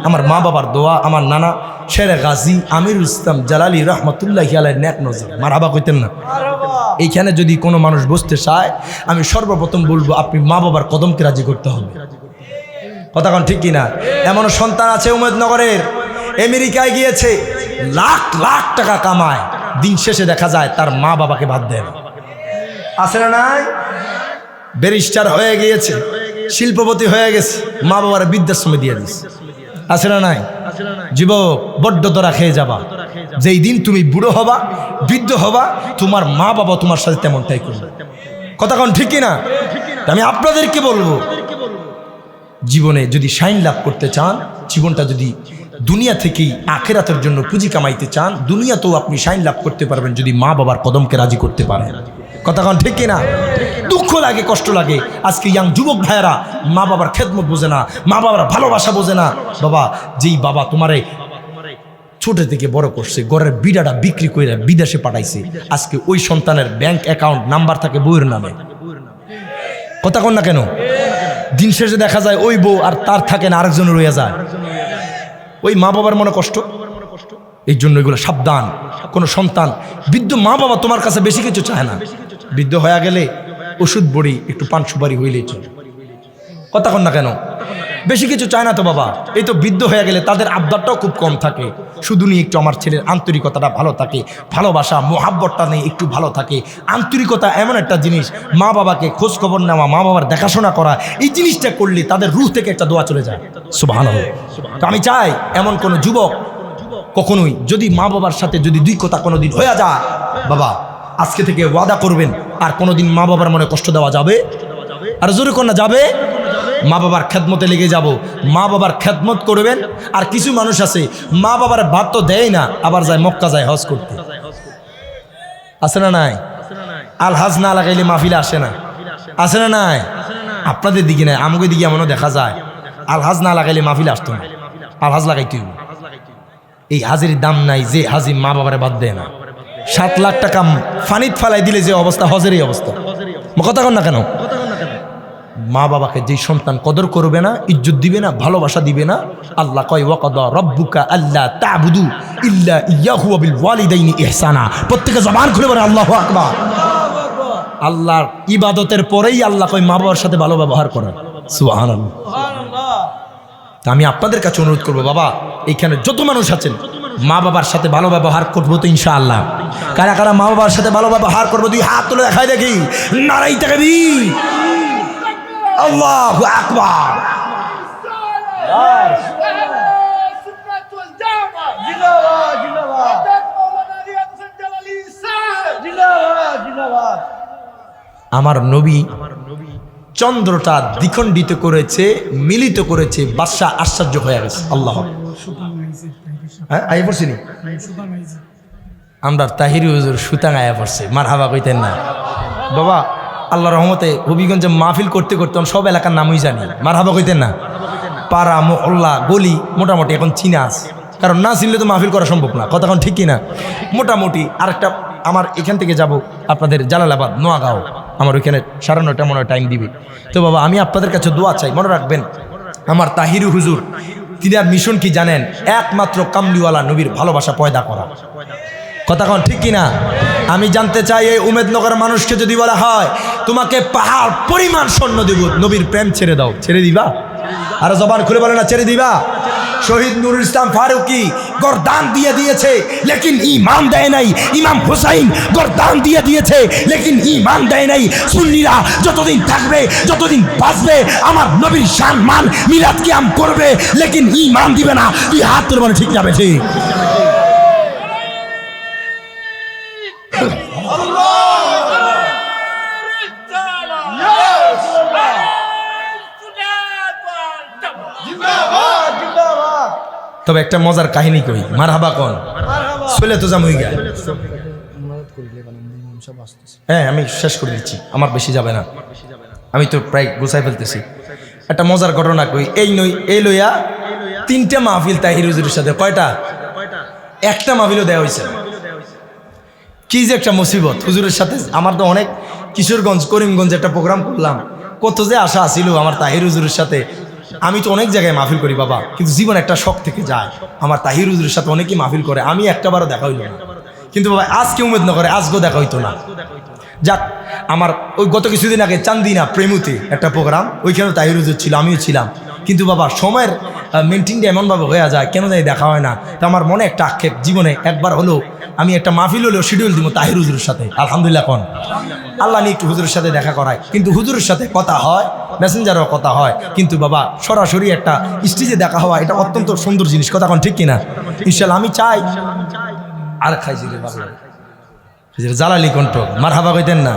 আমার মা বাবার দোয়া, আমার নানা শেরে গাজী আমিরুল ইসলাম জালালি রহমতুল্লাহি আলাইহি নেক নজর, মারহাবা কইতেন না? এইখানে যদি কোনো মানুষ বসতে চায়, আমি সর্বপ্রথম বলবো আপনি মা বাবার কদমকে রাজি করতে হবে। কথা কোন ঠিক কিনা? এমন সন্তান আছে উমেদনগরের, আমেরিকায় গিয়েছে, লাখ লাখ টাকা কামায়, দিন শেষে দেখা যায় তার মা বাবাকে বাদ দেয় না। আছে না নাই? ব্যারিস্টার হয়ে গিয়েছে, শিল্পপতি হয়ে গেছে, মা বাবার বৃদ্ধাশ্রমে দিয়ে দিচ্ছে। আছে না নাই? যুবক, বড্ড দরা খেয়ে যাবা, যেই দিন তুমি বুড়ো হবা, বৃদ্ধ হবা, তোমার মা বাবা তোমার সাথে তেমনটাই করবে। কথা কোন ঠিক কিনা? আমি আপনাদেরকে বলবো, জীবনে যদি শাইন লাভ করতে চান, জীবনটা যদি দুনিয়া থেকেই আখিরাতের জন্য পুঁজি কামাইতে চান, দুনিয়াতেও আপনি শাইন লাভ করতে পারবেন যদি মা বাবার কদমকে রাজি করতে পারেন। কথা কোন ঠিক কিনা? দুঃখ লাগে, কষ্ট লাগে, আজকে ইয়াং যুবক ভাইয়েরা মা বাবার খেদমত বোঝে না, মা বাবার ভালোবাসা বোঝে না। বাবা, যেই বাবা তোমারে ছোট থেকে বড় করছে, ঘরের বিড়াটা বিক্রি করে বিদেশে পাঠাইছে, আজকে ওই সন্তানের ব্যাংক অ্যাকাউন্ট নাম্বার থাকে বউয়ের নামে। কথা কোন না কেন? দিন শেষে দেখা যায় ওই বউ আর তার থাকে না, আরেকজনের রয়ে যায়। ওই মা বাবার মনে কষ্ট। এই জন্য এগুলো সাবধান। কোনো সন্তান, বৃদ্ধ মা বাবা তোমার কাছে বেশি কিছু চায় না, বৃদ্ধ হয়ে গেলে ওষুধ বড়ি একটু পান সুপারি হইলেই চলে। কথা কোন না কেন? বেশি কিছু চায় না তো বাবা। এই তো বৃদ্ধ হয়ে গেলে তাদের আবদারটাও খুব কম থাকে, শুধু নিয়ে একটু আমার ছেলের আন্তরিকতাটা ভালো থাকে, ভালোবাসা মোহাব্বতটা নেই একটু ভালো থাকে। আন্তরিকতা এমন একটা জিনিস, মা বাবাকে খোঁজ খবর নেওয়া, মা বাবার দেখাশোনা করা, এই জিনিসটা করলে তাদের রূহ থেকে একটা দোয়া চলে যায়। সুবহানাল্লাহ। তো আমি চাই এমন কোন যুবক কখনোই যদি মা বাবার সাথে যদি দুই কথা কোনোদিন হয়ে যায়, বাবা আজকে থেকে ওয়াদা করবেন আর কোনোদিন মা বাবার মনে কষ্ট দেওয়া যাবে? আর জোরে কোন না যাবে? মা বাবার খেদমতে লেগে যাব, মা বাবার খেদমত করবেন। আর কিছু মানুষ আছে মা বাবার ভাত তো দেয় না, আবার যায় মক্কা যায় হজ করতে। আছে না নাই? আলহাজ না লাগাইলে মাহফিলে আসে না। আছে না নাই? আপনাদের দিকে নাই, আমাকে দিকে এমনও দেখা যায় আলহাজ না লাগাইলে মাহফিলে আসতো না, আলহাজ লাগাইতে হইব। এই হাজির দাম নাই যে হাজি মা বাবারে বাদ দেয় না। 7 লাখ টাকা ফানিত ফালাই দিলে যে অবস্থা, হজের এই অবস্থা। কথা কন না কেন? মা বাবাকে যেই সন্তান কদর করবে না, ইজ্জত দিবে না, ভালোবাসা দিবে না, আল্লাহ কয় ওয়াকাদা রাব্বুকা আল্লা তা'বুদু ইল্লা ইয়াহু ওয়া বিল ওয়ালিদাইনি ইহসানা। প্রত্যেকে জবান খুলে বলে আল্লাহু আকবার। আল্লাহর ইবাদতের পরেই আল্লাহ কয় মা বাবার সাথে ভালো ব্যবহার করা। সুবহানাল্লাহ। তা আমি আপনাদের কাছে অনুরোধ করবো, বাবা এইখানে যত মানুষ আছেন মা বাবার সাথে ভালো ব্যবহার করবো তো ইনশাআল্লাহ। কারা কারা মা বাবার সাথে ভালো ব্যবহার করবো? দুই হাত তুলে দেখাই দেখি। নারাই তাকবীর, আল্লাহু আকবার। আমার নবী চন্দ্রটা দ্বিখণ্ডিত করেছে, মিলিত করেছে, বাদশা আশ্চর্য হয়ে গেছে। আল্লাহ, হ্যাঁ আয়া পড়ছি নি আমরা তাহিরি হুজুর সুতাং আয়া পড়ছে, মারহাবা কইতেন না বাবা? আল্লাহ রহমতে হবিগঞ্জে মাহফিল করতে করতে সব এলাকার নামই জানি, মারহাবা কইতেন না? পাড়া মহল্লা গলি মোটামুটি এখন চিনা আছে, কারণ না চিনলে তো মাহফিল করা সম্ভব না। কথা এখন ঠিক কিনা? মোটামুটি আরেকটা আমার এখান থেকে যাব আপনাদের জালালাবাদ নোয়াগাঁও, আমার ওইখানে 9:30 মনে হয় টাইম দিবে। তো বাবা আমি আপনাদের কাছে দোয়া চাই, মনে রাখবেন আমার তাহিরু হুজুর তিনার মিশন কি জানেন? একমাত্র কামলিওয়ালা নবীর ভালোবাসা পয়দা করা। কথা কন ঠিক কিনা? আমি জানতে চাই এই উমেদনগর মানুষকে যদি বলা হয় তোমাকে পাহাড় পরিমাণ স্বর্ণ দেব, নবীর প্রেম ছেড়ে দাও, ছেড়ে দিবা? আর জবান খুলে বলে না ছেড়ে দিবা? শহীদ নুরুল ইসলাম ফারুকি গর্দান দিয়ে দিয়েছে লেকিন ঈমান দেয় নাই। ইমাম হুসাইন গর্দান দিয়ে দিয়েছে লেকিন ঈমান দেয় নাই। সুন্নিরা যতদিন থাকবে, যতদিন বাঁচবে, আমার নবীর সম্মান মিলাদ কিয়াম করবে লেকিন ঈমান দিবে না। তুই হাত তোর মানে ঠিক যাবে ঠিক। তবে একটা মজার কাহিনী কই, মারহাবা কোন চলে তো জামুই গা। হ্যাঁ আমি শেষ করে দিচ্ছি, আমার বেশি যাবে না, আমি তো প্রায় গুছাই ফেলতেছি। একটা মজার ঘটনা কই। এই লইয়া 3টে মাহফিল তাহির হুজুরের সাথে। কয়টা? একটা মাহফিলও দেওয়া হয়েছে। কি যে একটা মুসিবত হুজুরের সাথে। আমার তো অনেক কিশোরগঞ্জ করিমগঞ্জে একটা প্রোগ্রাম করলাম, কত যে আশা আছিল আমার তাহির হুজুরের সাথে। আমি তো অনেক জায়গায় মাহফিল করি বাবা, কিন্তু জীবন একটা শখ থেকে যায়। আমার তাহির হুজুরের সাথে অনেকেই মাহফিল করে, আমি একটাবারও দেখা হইল না। কিন্তু বাবা আজকে উমেদ না করে, আজকেও দেখা হইতো না। যাক, আমার ওই গত কিছুদিন আগে চান্দিনা প্রেমুতে একটা প্রোগ্রাম, ওইখানেও তাহির হুজুর ছিল, আমিও ছিলাম। কিন্তু বাবা সময়ের মেনটেনটা এমনভাবে হয়ে যায়, কেন জানি দেখা হয় না। তো আমার মনে একটা আক্ষেপ, জীবনে একবার হলো আমি একটা মাহফিল হলেও শিডিউল দিব তাহির হুজুরের সাথে। আলহামদুলিল্লাহ, কোন আল্লাহ নিয়ে একটু হুজুরের সাথে দেখা করায়। কিন্তু হুজুরের সাথে কথা হয়, মেসেঞ্জারও কথা হয়, কিন্তু বাবা সরাসরি একটা স্টেজে দেখা হওয়া এটা অত্যন্ত সুন্দর জিনিস। কথা কোন ঠিক কিনা? ইনশাল্লাহ আমি চাই। আর খাইছি রে বাবা জালালি কণ্ঠ, মারহাবা কইতেন না?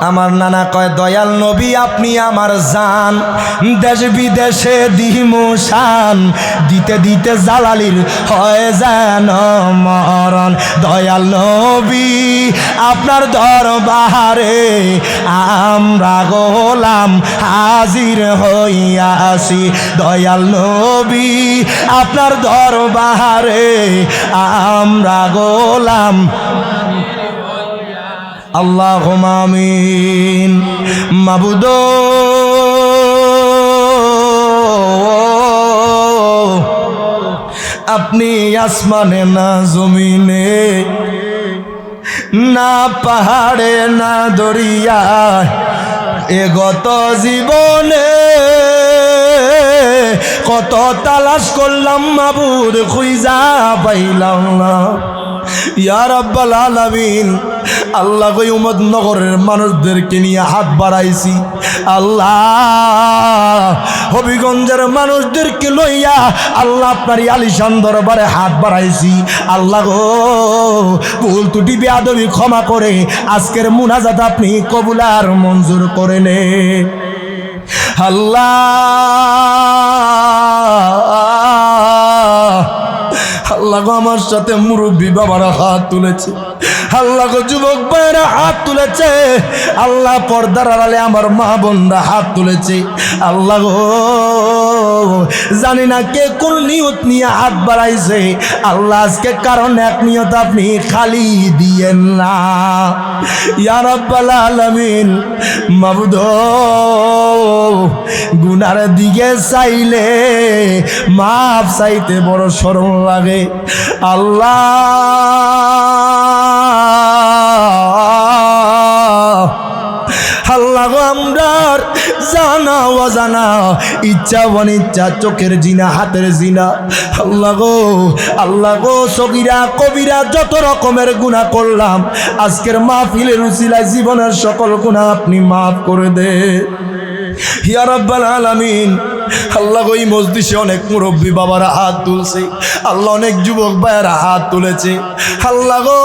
আমার নানা কয় দয়াল নবী আপনি আমার জান, দেশ বিদেশে দিমু শান, দিতে দিতে জালালির হয় যেন মরণ। দয়াল নবী আপনার দরবারে আমরা গোলাম হাজির হইয়াছি। দয়াল নবী আপনার দরবারে আমরা গোলাম। আল্লাহুম্মা আমিন। মাবুদ আপনি আসমানে না জমিনে, না পাহাড়ে না দরিয়ায়, এ গত জীবনে কত তালাশ করলাম মাবুদ, খুঁজা পাইলাম না। ইয়া রাব্বাল আলামিন, আল্লাহ গো উম্মতনগরের মানুষদেরকে নিয়ে হাত বাড়াইছি। আল্লাহ হবিগঞ্জের মানুষদেরকে লইয়া আল্লাহ আপনার আলিশান দরবারে হাত বাড়াইছি। আল্লাহ গো ভুল ত্রুটি বেয়াদবি ক্ষমা করে আজকের মুনাজাত আপনি কবুল আর মঞ্জুর করে নে। আল্লাহ আল্লাহ গো আমার সাথে মুরব্বী বাবারা হাত তুলেছে, আল্লাহ গো যুবক ভাইরা হাত তুলেছে, আল্লাহ পর্দার আড়ালে আমার মা বোনরা হাত তুলেছে। আল্লাহ গো জানি না কে কোন নিয়ত নিয়ে হাত বাড়াইছে। আল্লাহ আজকে কারণ এক নিয়ত আপনি খালি দিয়েন না। ইয়া রাব্বাল আলামিন, মাবুদ গুনার দিকে চাইলে মাফ চাইতে বড় শরম লাগে। আল্লাহ আল্লাহ গো আমরার জানা অজানা, ইচ্ছা অনিচ্ছা, চোখের জিনা হাতের জিনা, আল্লাহ গো সগীরা কবিরা যত রকমের গুনাহ করলাম, আজকের মাহফিলের উসিলায় জীবনের সকল গুনাহ আপনি মাফ করে দে। ইয়া রাব্বাল আলামিন, আল্লাহ গো এই মজলিসে অনেক মুরব্বী বাবারা হাত তুলছে, আল্লাহ অনেক যুবক ভাইয়েরা হাত তুলেছে। আল্লাহ গো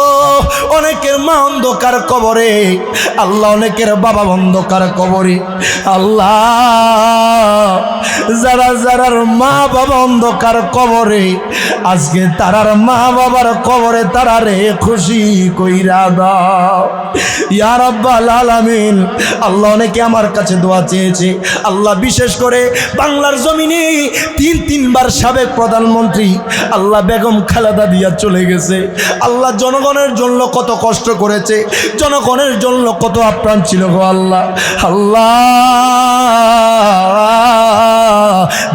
অনেকের মা অন্ধকার কবরে, আল্লাহ অনেকের বাবা অন্ধকার কবরে। আল্লাহ যারা যারার মা বাবা অন্ধকার কবরে, আজকে তারার মা বাবার কবরে তারারে খুশি কইরা দাও। ইয়া রাব্বাল আলামিন, আল্লাহ অনেকে আমার কাছে দোয়া চেয়েছে। আল্লাহ বিশেষ করে বাংলার জমিনে তিনবার সাবেক প্রধানমন্ত্রী আল্লাহ বেগম খালেদা জিয়া চলে গেছে। আল্লাহ জনগণের জন্য কত কষ্ট করেছে, জনগণের জন্য কত আপ্রাণ ছিল গো আল্লাহ। আল্লাহ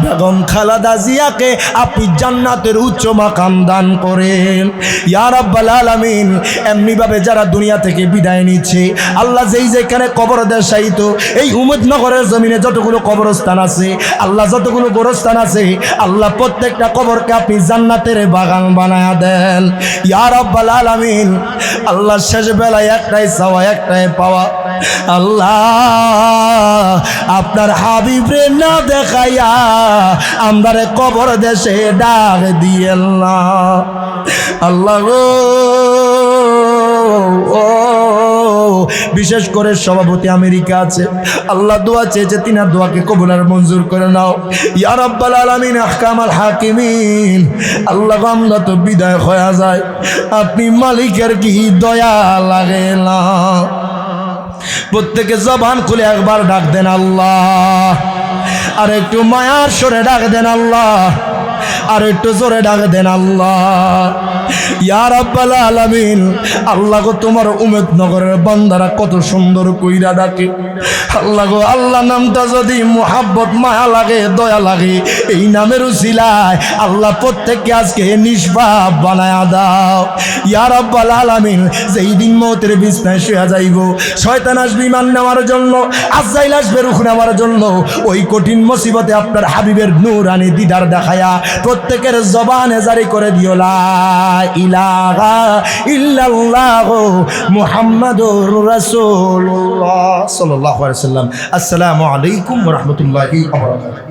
বেগম খালেদা জিয়াকে আপনি জান্নাতের উচ্চ মাকাম দান করেন। ইয়া রাব্বাল আলামিন, এমনিভাবে যারা দুনিয়া থেকে বিদায় নিচ্ছে, আল্লাহ যেই যেখানে কবর দেশাইত, এই উম্মতনগরের জমিনে যতগুলো কবরস্থান আছে, আল্লাহ যতগুলো গোরস্থান আছে, আল্লাহ প্রত্যেকটা কবরকে আপনি জান্নাতের বাগান বানায়া দেন। ইয়া রাব্বাল আলামিন, আল্লাহ শেষ বেলায় একটাই চাওয়া একটাই পাওয়া, আল্লাহ আপনার হাবিবরে না দেখাইয়া আমারে কবর দেশে ডাক দিয়েন না। আল্লাহ গো বিশেষ করে সভাপতি আমেরিকা আছে, আল্লাহ দোয়া চেয়েছে, তিনার দোয়াকে কবুল আর মঞ্জুর করে নাও। ইয়া রাব্বাল আলামিন, আহকামাল হাকিমিন, আল্লাহ আমরা তো বিদায় হয়ে যায়, আপনি মালিকের কি দয়া লাগে না? প্রত্যেকে জবান খুলে একবার ডাক দেন আল্লাহ, আর একটু মায়ার সরে ডাক দেন আল্লাহ। আর একটু জোরে ডাক দেন আল্লাহ। ইয়া রাব্বাল আলামিন, আল্লাহ গো তোমার উম্মতনগরের বান্দারা কত সুন্দর কইরা ডাকে আল্লাহ গো। আল্লাহ নামটা যদি মুহাব্বত মায়া লাগে দয়া লাগে, এই নামের উসিলায় আল্লাহ প্রত্যেককে আজকে নিষ্পাপ বানায়া দাও ইয়া রাব্বাল আলামিন। যেই দিন মওতের বিছানায় শুয়ে যাইব, শয়তান আসবে ঈমান নেওয়ার জন্য, আজরাইল আসবে রূহ নেওয়ার জন্য, ওই কঠিন মুসিবতে আপনার হাবিবের নূরানি দিদার দেখায়া প্রত্যেকের জবানে জারি করে দিও লা ইলাহা ইল্লাল্লাহ মুহাম্মাদুর রাসূলুল্লাহ সাল্লাল্লাহু আলাইহি ওয়াসাল্লাম। আসসালামু আলাইকুম ওয়া রাহমাতুল্লাহি ওয়া বারাকাতুহু।